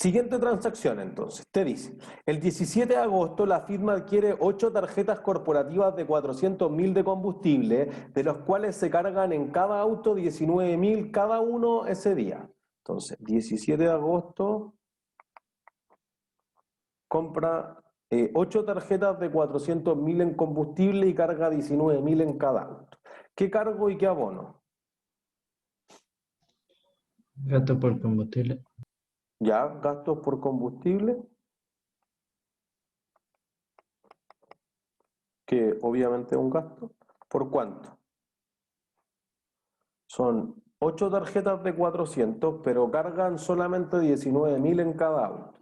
Siguiente transacción, entonces. Te dice, el 17 de agosto la firma adquiere 8 tarjetas corporativas de 400.000 de combustible, de los cuales se cargan en cada auto 19.000 cada uno ese día. Entonces, 17 de agosto compra 8 tarjetas de 400.000 en combustible y carga 19.000 en cada auto. ¿Qué cargo y qué abono?
Gasto por combustible.
Ya, gastos por combustible, que obviamente es un gasto. ¿Por cuánto? Son 8 tarjetas de 400, pero cargan solamente 19.000 en cada auto.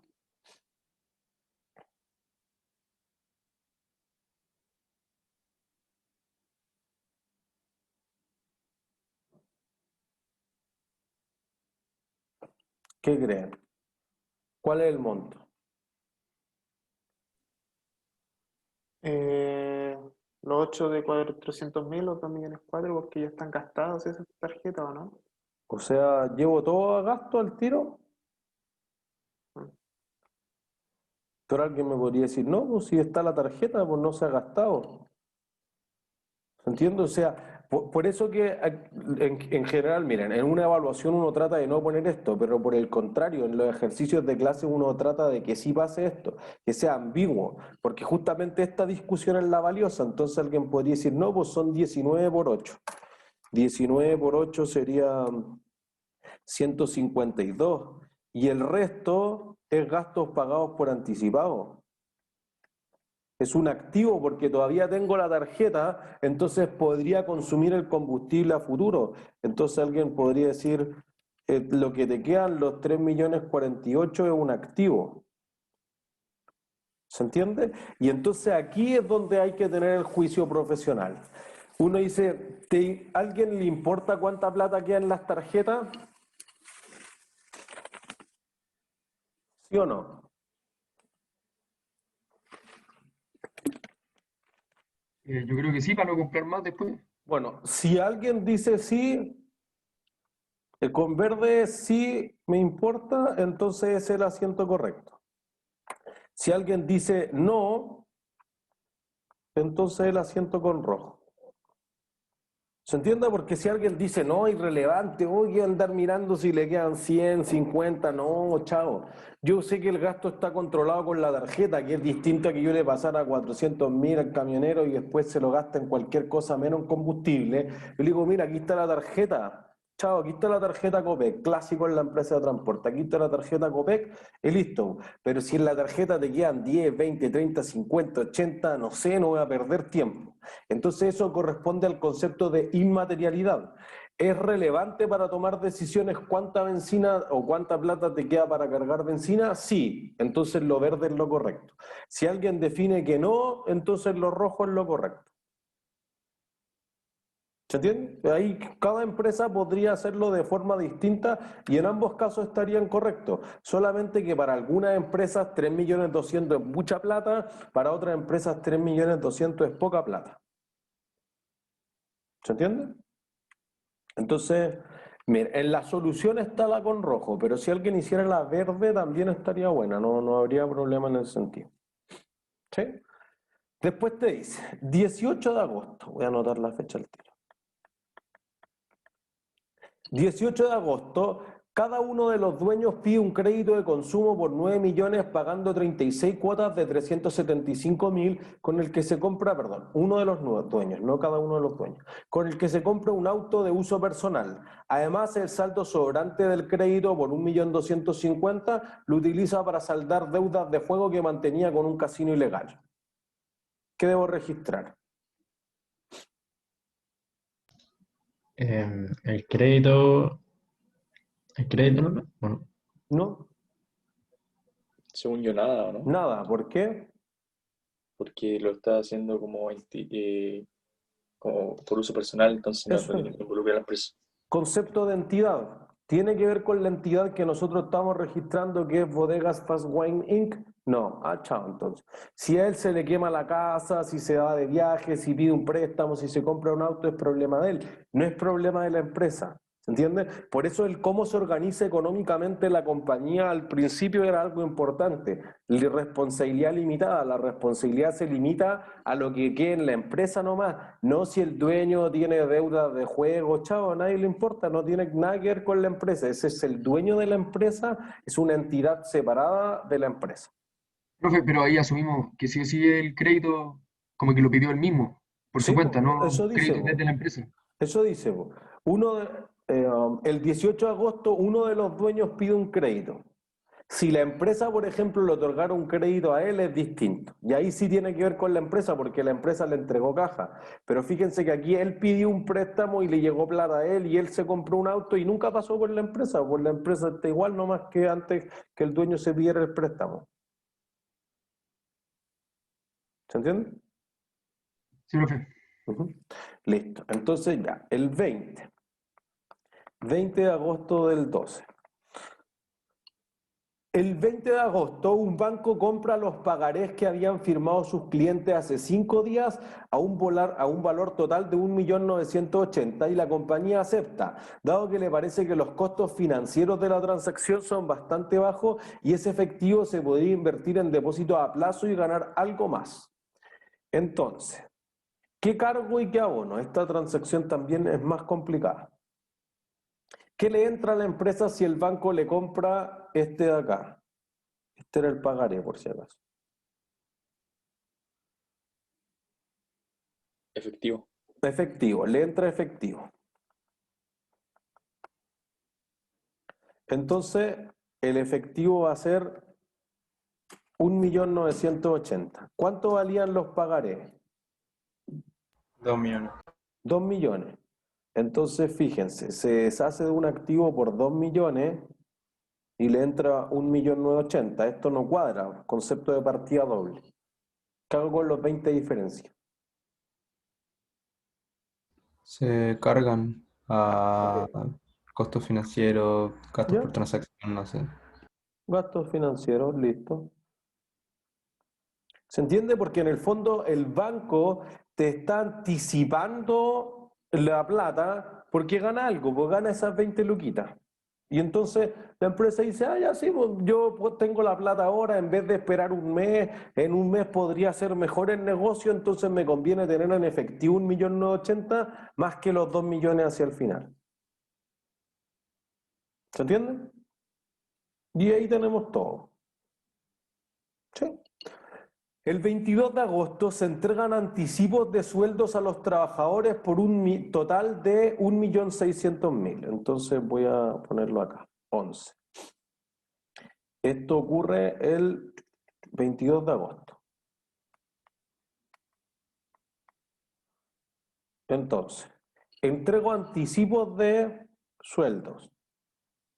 ¿Qué creen? ¿Cuál es el monto?
Los 8 de 400.000, los 2 millones 4, porque ya están gastados esas tarjetas, ¿o no?
O sea, ¿llevo todo a gasto al tiro? Pero alguien me podría decir, no, pues si está la tarjeta, pues no se ha gastado. ¿Se entiende? O sea, por eso que en general, miren, en una evaluación uno trata de no poner esto, pero por el contrario, en los ejercicios de clase uno trata de que sí pase esto, que sea ambiguo, porque justamente esta discusión es la valiosa. Entonces alguien podría decir, no, pues son 19 por 8. 19 por 8 sería 152, y el resto es gastos pagados por anticipado. Es un activo porque todavía tengo la tarjeta, entonces podría consumir el combustible a futuro. Entonces alguien podría decir, lo que te quedan, los 3.048.000 es un activo. ¿Se entiende? Y entonces aquí es donde hay que tener el juicio profesional. Uno dice, ¿alguien le importa cuánta plata queda en las tarjetas? ¿Sí o no?
Yo creo que sí, para no comprar más después.
Bueno, si alguien dice sí, con verde sí me importa, entonces es el asiento correcto. Si alguien dice no, entonces el asiento con rojo. ¿Se entiende? Porque si alguien dice no, irrelevante, voy a andar mirando si le quedan 100, 50, no, chao. Yo sé que el gasto está controlado con la tarjeta, que es distinto a que yo le pasara 400.000 al camionero y después se lo gasta en cualquier cosa menos en combustible. Yo le digo, mira, aquí está la tarjeta. Chao, aquí está la tarjeta Copec, clásico en la empresa de transporte. Aquí está la tarjeta Copec y listo. Pero si en la tarjeta te quedan 10, 20, 30, 50, 80, no sé, no voy a perder tiempo. Entonces eso corresponde al concepto de inmaterialidad. ¿Es relevante para tomar decisiones cuánta benzina o cuánta plata te queda para cargar benzina? Sí, entonces lo verde es lo correcto. Si alguien define que no, entonces lo rojo es lo correcto. ¿Se entiende? Ahí cada empresa podría hacerlo de forma distinta y en ambos casos estarían correctos. Solamente que para algunas empresas 3.200.000 es mucha plata, para otras empresas 3.200.000 es poca plata. ¿Se entiende? Entonces, mira, en la solución está la con rojo, pero si alguien hiciera la verde también estaría buena, no habría problema en ese sentido. ¿Sí? Después te dice, 18 de agosto, voy a anotar la fecha al tiro. 18 de agosto, cada uno de los dueños pide un crédito de consumo por 9 millones pagando 36 cuotas de 375.000 con el que se compra, perdón, uno de los dueños, no cada uno de los dueños, con el que se compra un auto de uso personal. Además, el saldo sobrante del crédito por 1.250.000 lo utiliza para saldar deudas de juego que mantenía con un casino ilegal. ¿Qué debo registrar?
El crédito no, bueno,
¿No?
Según yo, nada, ¿no?
Nada, ¿por qué?
Porque lo está haciendo como por uso personal, entonces no
Eso es.
involucra a la empresa.
Concepto de entidad. ¿Tiene que ver con la entidad que nosotros estamos registrando, que es Bodegas Fast Wine Inc.? No. Ah, chao, entonces. Si a él se le quema la casa, si se va de viaje, si pide un préstamo, si se compra un auto, es problema de él. No es problema de la empresa. ¿Se entiende? Por eso el cómo se organiza económicamente la compañía al principio era algo importante. La responsabilidad limitada. La responsabilidad se limita a lo que quede en la empresa nomás. No si el dueño tiene deudas de juego, chao, a nadie le importa, no tiene nada que ver con la empresa. Ese es el dueño de la empresa, es una entidad separada de la empresa.
Profe, pero ahí asumimos que sí o sí el crédito como que lo pidió él mismo, por su
Sí,
cuenta, no
eso dice,
crédito desde la empresa.
Eso dice, el 18 de agosto uno de los dueños pide un crédito. Si la empresa, por ejemplo, le otorgara un crédito a él, es distinto. Y ahí sí tiene que ver con la empresa, porque la empresa le entregó caja. Pero fíjense que aquí él pidió un préstamo y le llegó plata a él y él se compró un auto y nunca pasó por la empresa. Por la empresa está igual nomás que antes que el dueño se pidiera el préstamo. ¿Se entiende?
Sí, profe.
Listo. Entonces ya, el 20 de agosto del 12. El 20 de agosto, un banco compra los pagarés que habían firmado sus clientes hace 5 días a un valor total de 1.980.000 y la compañía acepta, dado que le parece que los costos financieros de la transacción son bastante bajos y ese efectivo se podría invertir en depósitos a plazo y ganar algo más. Entonces, ¿Qué cargo y qué abono? Esta transacción también es más complicada. ¿Qué le entra a la empresa si el banco le compra este de acá? Este era el pagaré, por si acaso.
Efectivo.
Efectivo, le entra efectivo. Entonces, el efectivo va a ser 1.980.000. ¿Cuánto valían los pagarés?
2 millones.
2 millones. Entonces, fíjense, se deshace de un activo por 2 millones y le entra 1.980.000. Esto no cuadra, concepto de partida doble. ¿Qué hago con los 20 de diferencia?
Se cargan a costos financieros, gastos
¿Ya?
por transacción, no sé.
Gastos financieros, listo. ¿Se entiende? Porque en el fondo el banco te está anticipando la plata porque gana algo, pues gana esas 20 luquitas. Y entonces la empresa dice, ah, ya sí, pues yo pues, tengo la plata ahora, en vez de esperar un mes, en un mes podría ser mejor el negocio, entonces me conviene tener en efectivo 1.980.000 más que los 2 millones hacia el final. ¿Se entiende? Y ahí tenemos todo. ¿Sí? El 22 de agosto se entregan anticipos de sueldos a los trabajadores por un total de 1.600.000. Entonces voy a ponerlo acá, 11. Esto ocurre el 22 de agosto. Entonces, entrego anticipos de sueldos.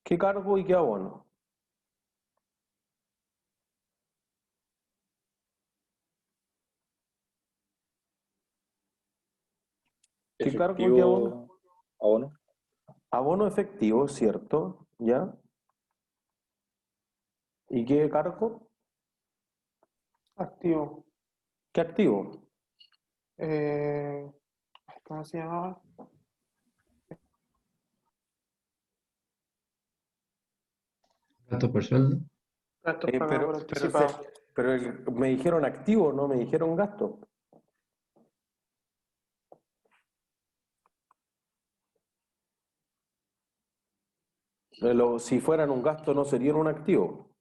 ¿Qué cargo y qué abono? ¿Qué cargo y qué abono?
Efectivo, abono.
Abono efectivo, ¿cierto? ¿Ya? ¿Y qué cargo?
Activo.
¿Qué activo?
¿Cómo se llamaba?
Gasto por sueldo.
Gastos pagados por anticipado.
Me dijeron activo, no me dijeron gasto. Si fueran un gasto, no serían un activo.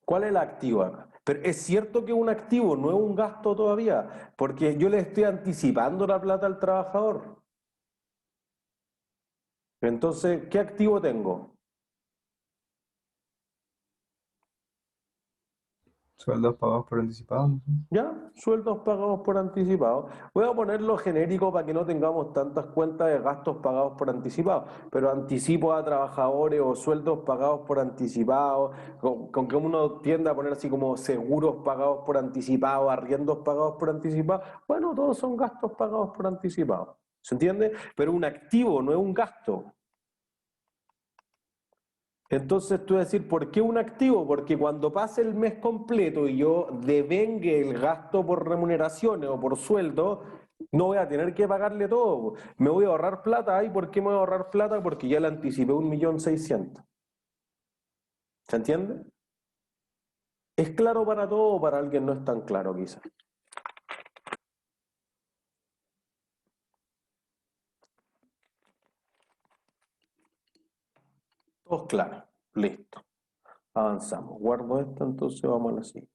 ¿Cuál es el activo acá? Pero es cierto que un activo no es un gasto todavía, porque yo le estoy anticipando la plata al trabajador. Entonces, ¿qué activo tengo?
Sueldos pagados por anticipado, no sé.
¿Ya? Sueldos pagados por anticipado. Voy a ponerlo genérico para que no tengamos tantas cuentas de gastos pagados por anticipado, pero anticipos a trabajadores o sueldos pagados por anticipado, con que uno tienda a poner así como seguros pagados por anticipado, arriendos pagados por anticipado, bueno, todos son gastos pagados por anticipado. ¿Se entiende? Pero un activo no es un gasto. Entonces tú vas a decir, ¿por qué un activo? Porque cuando pase el mes completo y yo devengue el gasto por remuneraciones o por sueldo, no voy a tener que pagarle todo. Me voy a ahorrar plata. ¿Y por qué me voy a ahorrar plata? Porque ya le anticipé 1.600.000. ¿Se entiende? ¿Es claro para todo o para alguien no es tan claro quizás? Todos claros. Listo. Avanzamos. Guardo esto, entonces vamos a la siguiente.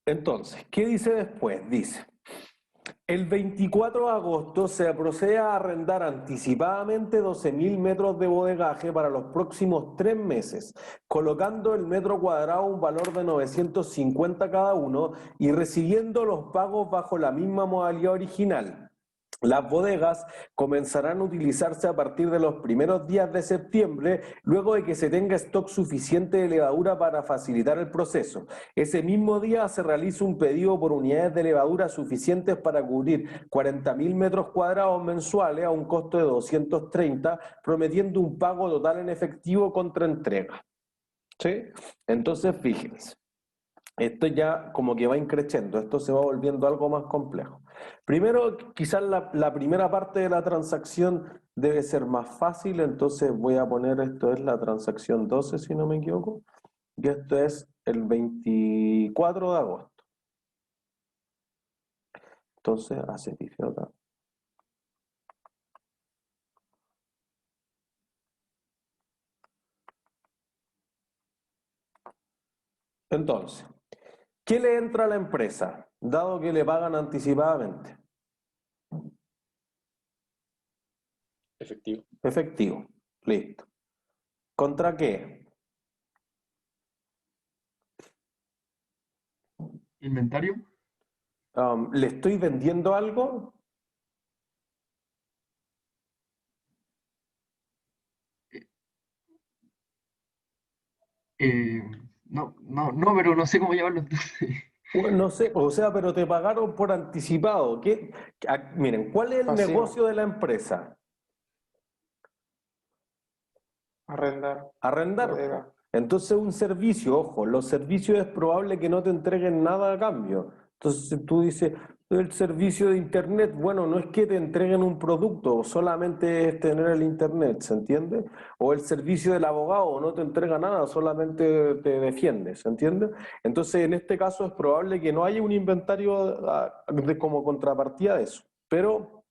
Entonces, ¿qué dice después? Dice, el 24 de agosto se procede a arrendar anticipadamente 12.000 metros de bodegaje para los próximos 3 meses, colocando el metro cuadrado un valor de 950 cada uno y recibiendo los pagos bajo la misma modalidad original. Las bodegas comenzarán a utilizarse a partir de los primeros días de septiembre, luego de que se tenga stock suficiente de levadura para facilitar el proceso. Ese mismo día se realiza un pedido por unidades de levadura suficientes para cubrir 40.000 metros cuadrados mensuales a un costo de 230, prometiendo un pago total en efectivo contra entrega. ¿Sí? Entonces, fíjense. Esto ya como que va increciendo, esto se va volviendo algo más complejo. Primero, quizás la primera parte de la transacción debe ser más fácil, entonces voy a poner, esto es la transacción 12, si no me equivoco. Y esto es el 24 de agosto. Entonces, hace tifio acá. Entonces, ¿qué le entra a la empresa, dado que le pagan anticipadamente?
Efectivo.
Efectivo. Listo. ¿Contra qué?
Inventario.
¿Le estoy vendiendo algo?
No, pero no sé cómo llamarlo entonces.
Bueno, no sé, o sea, pero te pagaron por anticipado. Miren, ¿cuál es el
Pasivo.
negocio de la empresa?
Arrendar.
Arrendar.
Bodega.
Entonces un servicio, ojo, los servicios es probable que no te entreguen nada a cambio. Entonces tú dices, el servicio de internet, bueno, no es que te entreguen un producto, solamente es tener el internet, ¿se entiende? O el servicio del abogado no te entrega nada, solamente te defiende, ¿se entiende? Entonces en este caso es probable que no haya un inventario como contrapartida de eso. Pero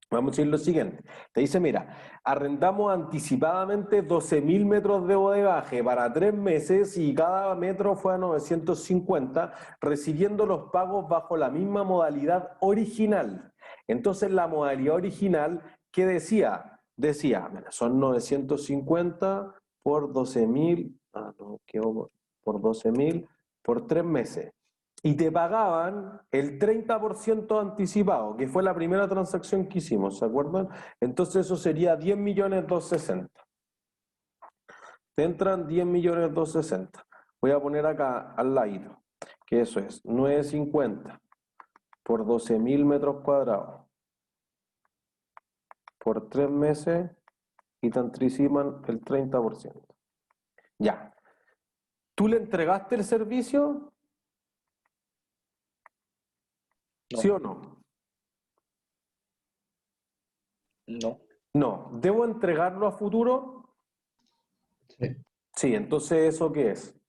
vamos a decir lo siguiente. Te dice, mira, arrendamos anticipadamente 12.000 metros de bodegaje para 3 meses y cada metro fue a 950, recibiendo los pagos bajo la misma modalidad original. Entonces la modalidad original, ¿qué decía? Decía, mira, son 950 por 12.000, por 12.000 por 3 meses. Y te pagaban el 30% anticipado, que fue la primera transacción que hicimos, ¿se acuerdan? Entonces eso sería 10.260.000. Te entran 10.260.000. Voy a poner acá al lado, que eso es 950 por 12.000 metros cuadrados por 3 meses y te anticipan el 30%. Ya. ¿Tú le entregaste el servicio?
No.
¿Sí o no?
No.
No. ¿Debo entregarlo a futuro?
Sí.
Sí, entonces ¿eso qué es?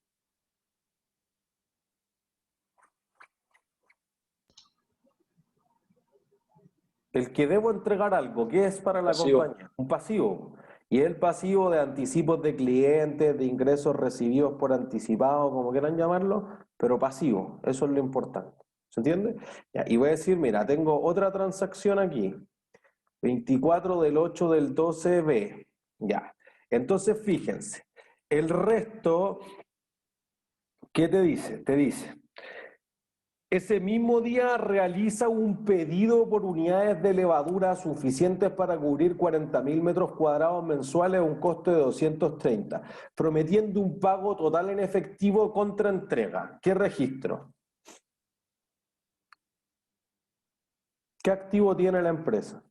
El que debo entregar algo, ¿qué es para la
Pasivo.
compañía? Un pasivo. Y es el pasivo de anticipos de clientes, de ingresos recibidos por anticipado, como quieran llamarlo, pero pasivo. Eso es lo importante. ¿Se entiende? Ya, y voy a decir, mira, tengo otra transacción aquí. 24 del 8 del 12B. Ya. Entonces, fíjense. El resto, ¿qué te dice? Te dice, ese mismo día realiza un pedido por unidades de levadura suficientes para cubrir 40.000 metros cuadrados mensuales a un costo de 230, prometiendo un pago total en efectivo contra entrega. ¿Qué registro? ¿Qué activo tiene la empresa?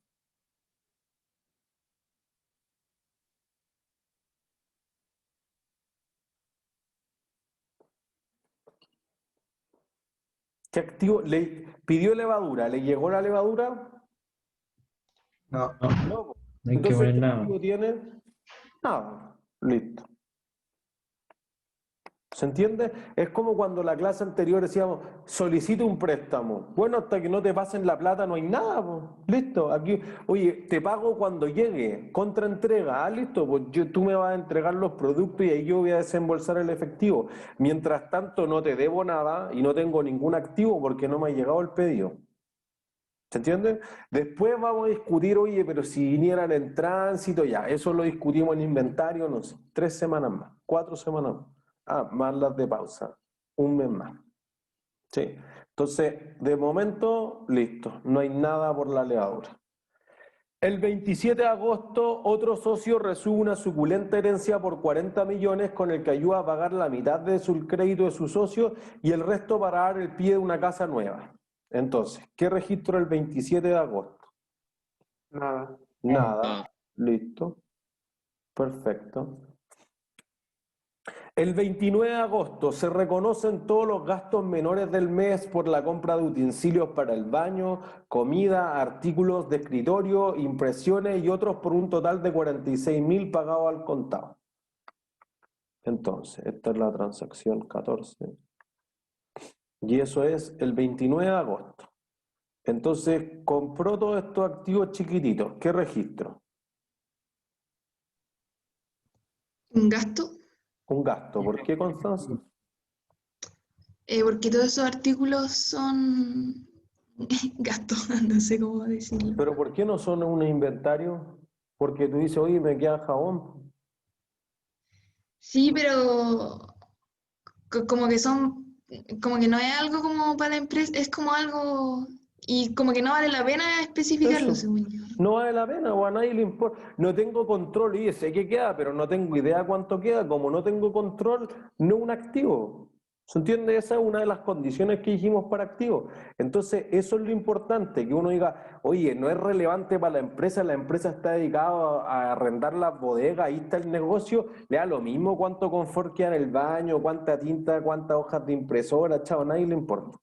¿Qué activo? ¿Le pidió levadura? ¿Le llegó la levadura?
No.
No.
No hay que
Entonces,
poner
¿qué
nada.
activo tiene? Nada. Listo. ¿Se entiende? Es como cuando en la clase anterior decíamos, solicito un préstamo. Bueno, hasta que no te pasen la plata no hay nada, po. Listo. Aquí, oye, te pago cuando llegue, contraentrega. Ah, listo, pues tú me vas a entregar los productos y ahí yo voy a desembolsar el efectivo. Mientras tanto, no te debo nada y no tengo ningún activo porque no me ha llegado el pedido. ¿Se entiende? Después vamos a discutir, oye, pero si vinieran en tránsito, ya, eso lo discutimos en inventario, no sé, 3 semanas más, 4 semanas más. Ah, más las de pausa, un mes más. Sí. Entonces, de momento, listo, no hay nada por la levadura. El 27 de agosto, otro socio recibe una suculenta herencia por 40 millones con el que ayuda a pagar la mitad de su crédito de su socio y el resto para dar el pie de una casa nueva. Entonces, ¿qué registro el 27 de agosto?
Nada.
Nada. Listo. Perfecto. El 29 de agosto se reconocen todos los gastos menores del mes por la compra de utensilios para el baño, comida, artículos de escritorio, impresiones y otros por un total de 46.000 pagados al contado. Entonces, esta es la transacción 14. Y eso es el 29 de agosto. Entonces, compró todos estos activos chiquititos. ¿Qué registro?
¿Un gasto?
Un gasto. ¿Por qué, Constanza?
Porque todos esos artículos son gastos, no sé cómo decirlo.
¿Pero por qué no son un inventario? Porque tú dices, oye, me queda jabón.
Sí, pero como que son, como que no es algo como para la empresa, es como algo, y como que no vale la pena especificarlo,
Eso.
según yo.
No vale la pena o a nadie le importa. No tengo control y sé que queda, pero no tengo idea cuánto queda. Como no tengo control, no es un activo. ¿Se entiende? Esa es una de las condiciones que dijimos para activo. Entonces, eso es lo importante, que uno diga, oye, no es relevante para la empresa está dedicada a arrendar las bodegas, ahí está el negocio, le da lo mismo cuánto confort queda en el baño, cuánta tinta, cuántas hojas de impresora, chao, a nadie le importa.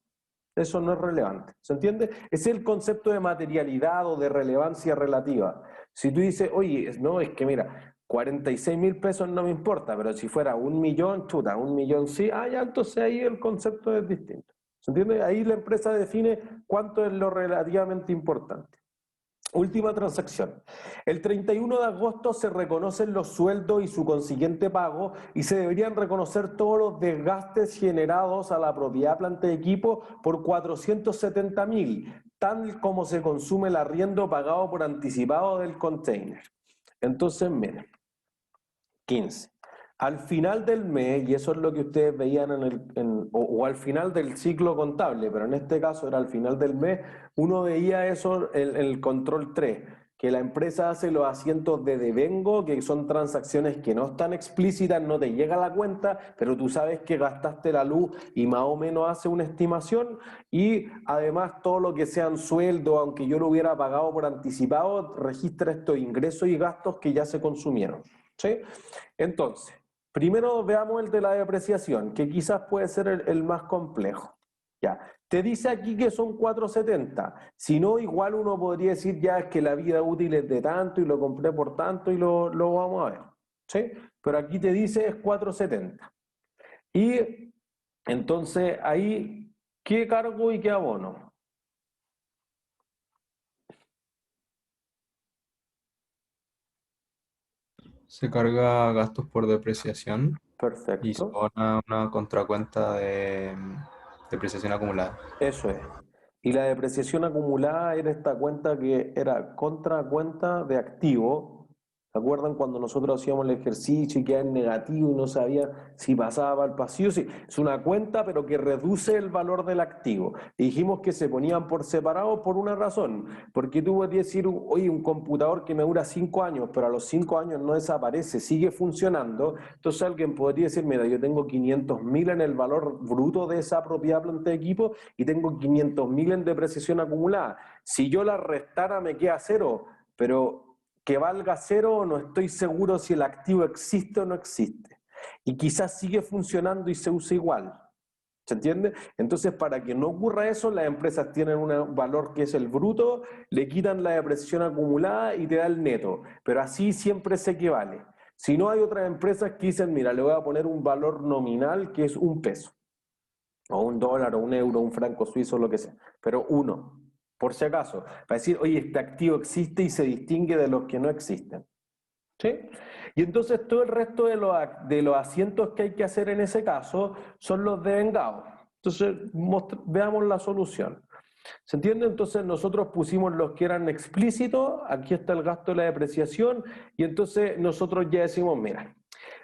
Eso no es relevante. ¿Se entiende? Ese es el concepto de materialidad o de relevancia relativa. Si tú dices, oye, no, es que mira, 46.000 pesos no me importa, pero si fuera 1.000.000, chuta, 1.000.000 sí, ya, entonces ahí el concepto es distinto. ¿Se entiende? Ahí la empresa define cuánto es lo relativamente importante. Última transacción. El 31 de agosto se reconocen los sueldos y su consiguiente pago y se deberían reconocer todos los desgastes generados a la propiedad planta de equipo por 470.000, tal como se consume el arriendo pagado por anticipado del container. Entonces, miren, 15. Al final del mes, y eso es lo que ustedes veían o al final del ciclo contable, pero en este caso era al final del mes, uno veía eso en el control 3, que la empresa hace los asientos de devengo, que son transacciones que no están explícitas, no te llega a la cuenta, pero tú sabes que gastaste la luz y más o menos hace una estimación, y además todo lo que sean sueldos, aunque yo lo hubiera pagado por anticipado, registra estos ingresos y gastos que ya se consumieron. ¿Sí? Entonces, primero veamos el de la depreciación, que quizás puede ser el más complejo. Ya, te dice aquí que son 470. Si no, igual uno podría decir ya es que la vida útil es de tanto y lo compré por tanto y lo vamos a ver. ¿Sí? Pero aquí te dice es 470. Y entonces ahí, ¿qué cargo y qué abono?
Se carga gastos por depreciación y se
Perfecto.
pone una contracuenta de depreciación acumulada.
Eso es. Y la depreciación acumulada era esta cuenta que era contracuenta de activo. ¿Se acuerdan cuando nosotros hacíamos el ejercicio y quedaba en negativo y no sabía si pasaba al pasillo? Sí, es una cuenta pero que reduce el valor del activo. Y dijimos que se ponían por separado por una razón. Porque tú podrías decir, oye, un computador que me dura 5 años, pero a los 5 años no desaparece, sigue funcionando. Entonces alguien podría decir, mira, yo tengo 500.000 en el valor bruto de esa propiedad planta de equipo y tengo 500.000 en depreciación acumulada. Si yo la restara me queda cero, pero que valga cero, no estoy seguro si el activo existe o no existe. Y quizás sigue funcionando y se usa igual. ¿Se entiende? Entonces, para que no ocurra eso, las empresas tienen un valor que es el bruto, le quitan la depreciación acumulada y te da el neto. Pero así siempre se equivale. Si no, hay otras empresas que dicen, mira, le voy a poner un valor nominal que es $1, o $1, o €1, un franco suizo, lo que sea. Pero uno. Por si acaso, para decir, oye, este activo existe y se distingue de los que no existen. ¿Sí? Y entonces todo el resto de los asientos que hay que hacer en ese caso son los devengados. Entonces, veamos la solución. ¿Se entiende? Entonces nosotros pusimos los que eran explícitos, aquí está el gasto de la depreciación, y entonces nosotros ya decimos, mira,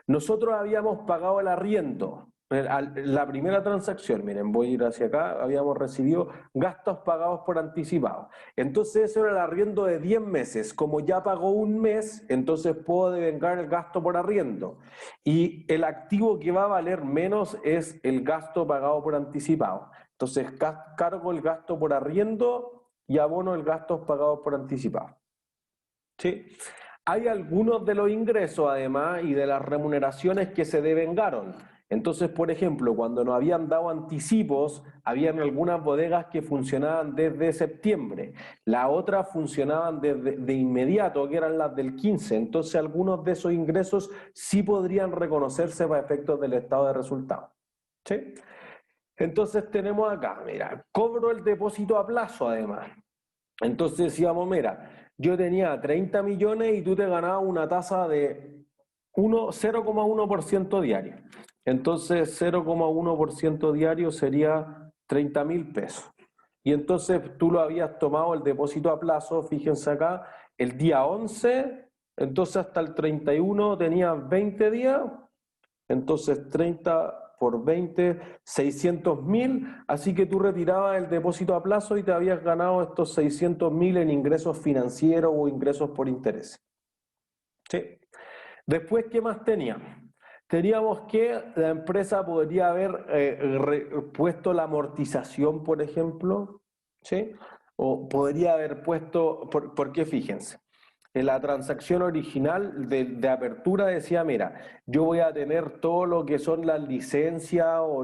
nosotros habíamos pagado el arriendo. La primera transacción, miren, voy a ir hacia acá, habíamos recibido gastos pagados por anticipado. Entonces eso era el arriendo de 10 meses. Como ya pagó un mes, entonces puedo devengar el gasto por arriendo. Y el activo que va a valer menos es el gasto pagado por anticipado. Entonces cargo el gasto por arriendo y abono el gasto pagado por anticipado. ¿Sí? Hay algunos de los ingresos, además, y de las remuneraciones que se devengaron. Entonces, por ejemplo, cuando nos habían dado anticipos, habían algunas bodegas que funcionaban desde septiembre, las otras funcionaban de inmediato, que eran las del 15. Entonces, algunos de esos ingresos sí podrían reconocerse para efectos del estado de resultados. ¿Sí? Entonces tenemos acá, mira, cobro el depósito a plazo además. Entonces decíamos, mira, yo tenía 30 millones y tú te ganabas una tasa de 0,1% diario. Entonces 0,1% diario sería 30.000 pesos. Y entonces tú lo habías tomado el depósito a plazo, fíjense acá, el día 11, entonces hasta el 31 tenías 20 días, entonces 30 por 20, 600.000, así que tú retirabas el depósito a plazo y te habías ganado estos 600.000 en ingresos financieros o ingresos por interés. ¿Sí? Después, ¿qué más teníamos? Teníamos que la empresa podría haber puesto la amortización, por ejemplo, ¿sí? O podría haber puesto, porque fíjense, en la transacción original de apertura decía, mira, yo voy a tener todo lo que son las licencias o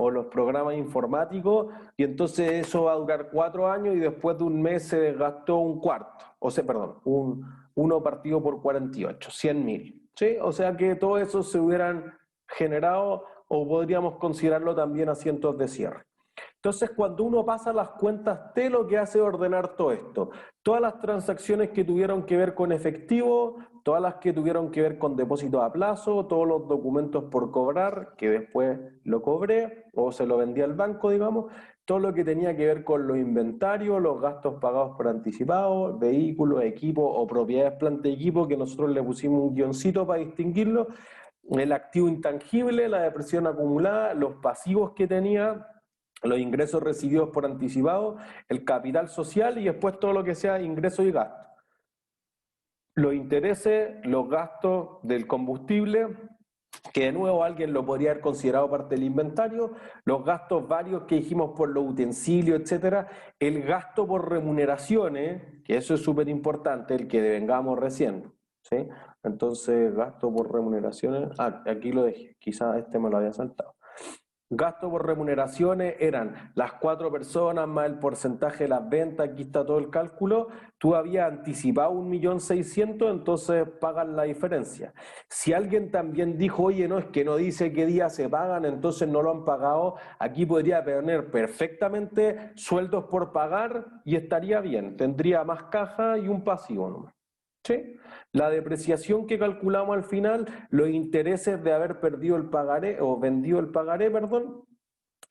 los programas informáticos, y entonces eso va a durar 4 años y después de un mes se desgastó un cuarto, o sea, perdón, uno partido por 48, 100.000, ¿sí? O sea que todo eso se hubieran generado, o podríamos considerarlo también asientos de cierre. Entonces, cuando uno pasa las cuentas T, lo que hace es ordenar todo esto. Todas las transacciones que tuvieron que ver con efectivo, todas las que tuvieron que ver con depósitos a plazo, todos los documentos por cobrar, que después lo cobré o se lo vendí al banco, digamos, todo lo que tenía que ver con los inventarios, los gastos pagados por anticipado, vehículos, equipos o propiedades, planta y equipo, que nosotros le pusimos un guioncito para distinguirlo, el activo intangible, la depresión acumulada, los pasivos que tenía, los ingresos recibidos por anticipado, el capital social y después todo lo que sea ingresos y gastos. Los intereses, los gastos del combustible, que de nuevo alguien lo podría haber considerado parte del inventario, los gastos varios que dijimos por los utensilios, etcétera, el gasto por remuneraciones, que eso es súper importante, el que devengamos recién, ¿sí? Entonces, gasto por remuneraciones, aquí lo dejé, quizás este me lo había saltado. Gasto por remuneraciones eran las 4 personas más el porcentaje de las ventas, aquí está todo el cálculo, tú habías anticipado 1.600.000, entonces pagan la diferencia. Si alguien también dijo, oye, no, es que no dice qué día se pagan, entonces no lo han pagado, aquí podría tener perfectamente sueldos por pagar y estaría bien, tendría más caja y un pasivo nomás. ¿Sí? La depreciación que calculamos al final, los intereses de haber perdido el pagaré o vendido el pagaré, perdón,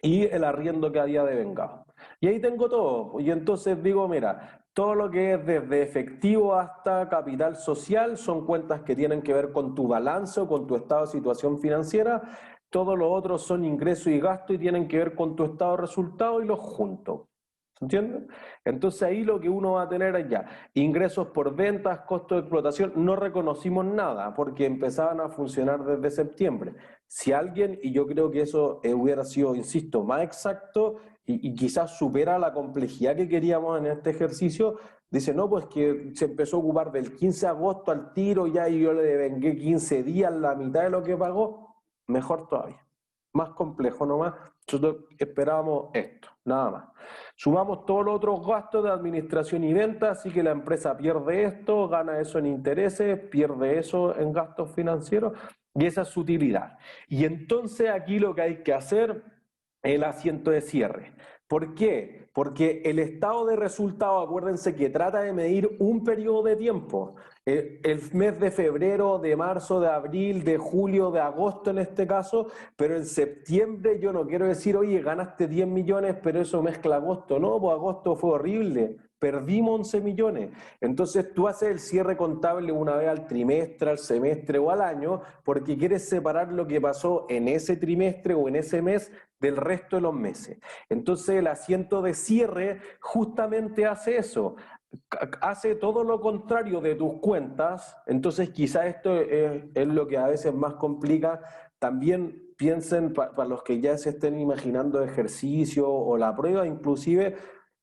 y el arriendo que había devengado. Y ahí tengo todo. Y entonces digo, mira, todo lo que es desde efectivo hasta capital social son cuentas que tienen que ver con tu balance o con tu estado de situación financiera. Todos los otros son ingresos y gastos y tienen que ver con tu estado de resultado y los junto. ¿Entiendes? Entonces ahí lo que uno va a tener es ya ingresos por ventas, costo de explotación, no reconocimos nada porque empezaban a funcionar desde septiembre. Si alguien, y yo creo que eso hubiera sido, insisto, más exacto y quizás supera la complejidad que queríamos en este ejercicio, dice, no, pues que se empezó a ocupar del 15 de agosto al tiro ya y yo le devengué 15 días, la mitad de lo que pagó, mejor todavía. Más complejo nomás, nosotros esperábamos esto, nada más. Sumamos todos los otros gastos de administración y venta, así que la empresa pierde esto, gana eso en intereses, pierde eso en gastos financieros, y esa es su utilidad. Y entonces aquí lo que hay que hacer es el asiento de cierre. ¿Por qué? Porque el estado de resultado, acuérdense que trata de medir un periodo de tiempo. El mes de febrero, de marzo, de abril, de julio, de agosto en este caso, pero en septiembre yo no quiero decir, oye, ganaste 10 millones, pero eso mezcla agosto. No, pues agosto fue horrible, perdimos 11 millones. Entonces tú haces el cierre contable una vez al trimestre, al semestre o al año, porque quieres separar lo que pasó en ese trimestre o en ese mes del resto de los meses. Entonces el asiento de cierre justamente hace eso. Hace todo lo contrario de tus cuentas, entonces quizá esto es lo que a veces más complica. También piensen, para los que ya se estén imaginando ejercicio o la prueba, inclusive,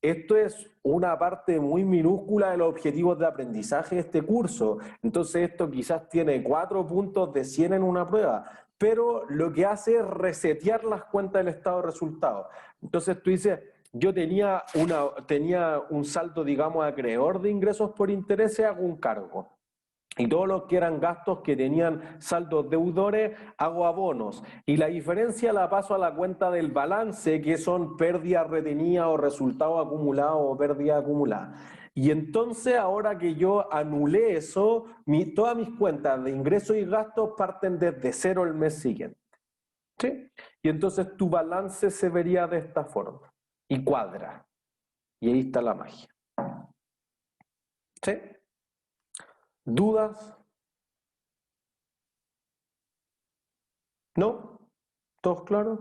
esto es una parte muy minúscula de los objetivos de aprendizaje de este curso. Entonces esto quizás tiene 4 puntos de 100 en una prueba, pero lo que hace es resetear las cuentas del estado de resultados. Entonces tú dices, yo tenía un saldo, digamos, acreedor de ingresos por intereses, hago un cargo. Y todos los que eran gastos que tenían saldos deudores, hago abonos. Y la diferencia la paso a la cuenta del balance, que son pérdidas retenidas o resultados acumulados o pérdidas acumuladas. Y entonces, ahora que yo anulé eso, todas mis cuentas de ingresos y gastos parten desde cero el mes siguiente. ¿Sí? Y entonces tu balance se vería de esta forma. Y cuadra. Y ahí está la magia. ¿Sí? ¿Dudas? ¿No? ¿Todos claros?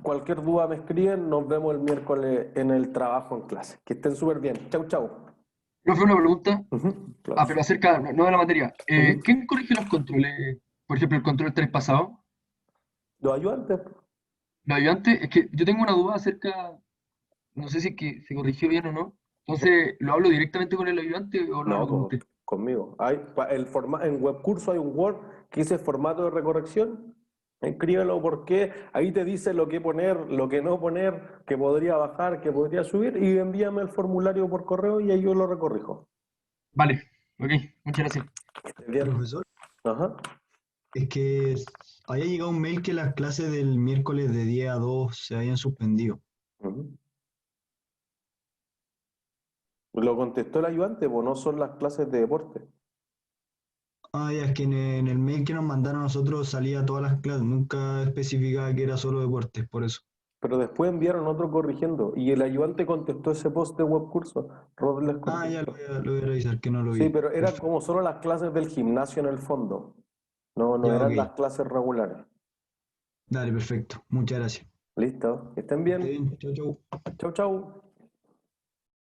Cualquier duda me escriben, nos vemos el miércoles en el trabajo en clase. Que estén súper bien. Chau, chau.
Profe, una pregunta.
Claro.
Pero acerca, no de la materia. ¿Quién corrige los controles? Por ejemplo, el control 3 pasado.
Los ayudantes.
Los ayudantes, es que yo tengo una duda acerca, no sé si es que se corrigió bien o no. Entonces, ¿lo hablo directamente con el ayudante o lo hablo con usted?
Conmigo. En webcurso hay un Word que dice formato de recorrección. Escríbelo porque ahí te dice lo que poner, lo que no poner, que podría bajar, que podría subir, y envíame el formulario por correo y ahí yo lo recorrijo.
Vale, ok, muchas gracias.
Bien.
Profesor,
Ajá.
es que había llegado un mail que las clases del miércoles de 10 a 2 se habían suspendido.
Ujú. Lo contestó el ayudante, pues no son las clases de deporte.
Ah, ya, es que en el mail que nos mandaron a nosotros salía todas las clases, nunca especificaba que era solo deportes, por eso.
Pero después enviaron otro corrigiendo y el ayudante contestó ese post de webcurso. Rod les
Ah, ya
contestó.
lo voy a revisar, que no lo vi.
Sí, pero eran
Perfecto.
como solo las clases del gimnasio en el fondo. No
Ya,
eran
ok.
las clases regulares.
Dale, perfecto. Muchas gracias.
Listo. Que estén
Que esté
bien.
bien. Chau, chau.
Chau, chau.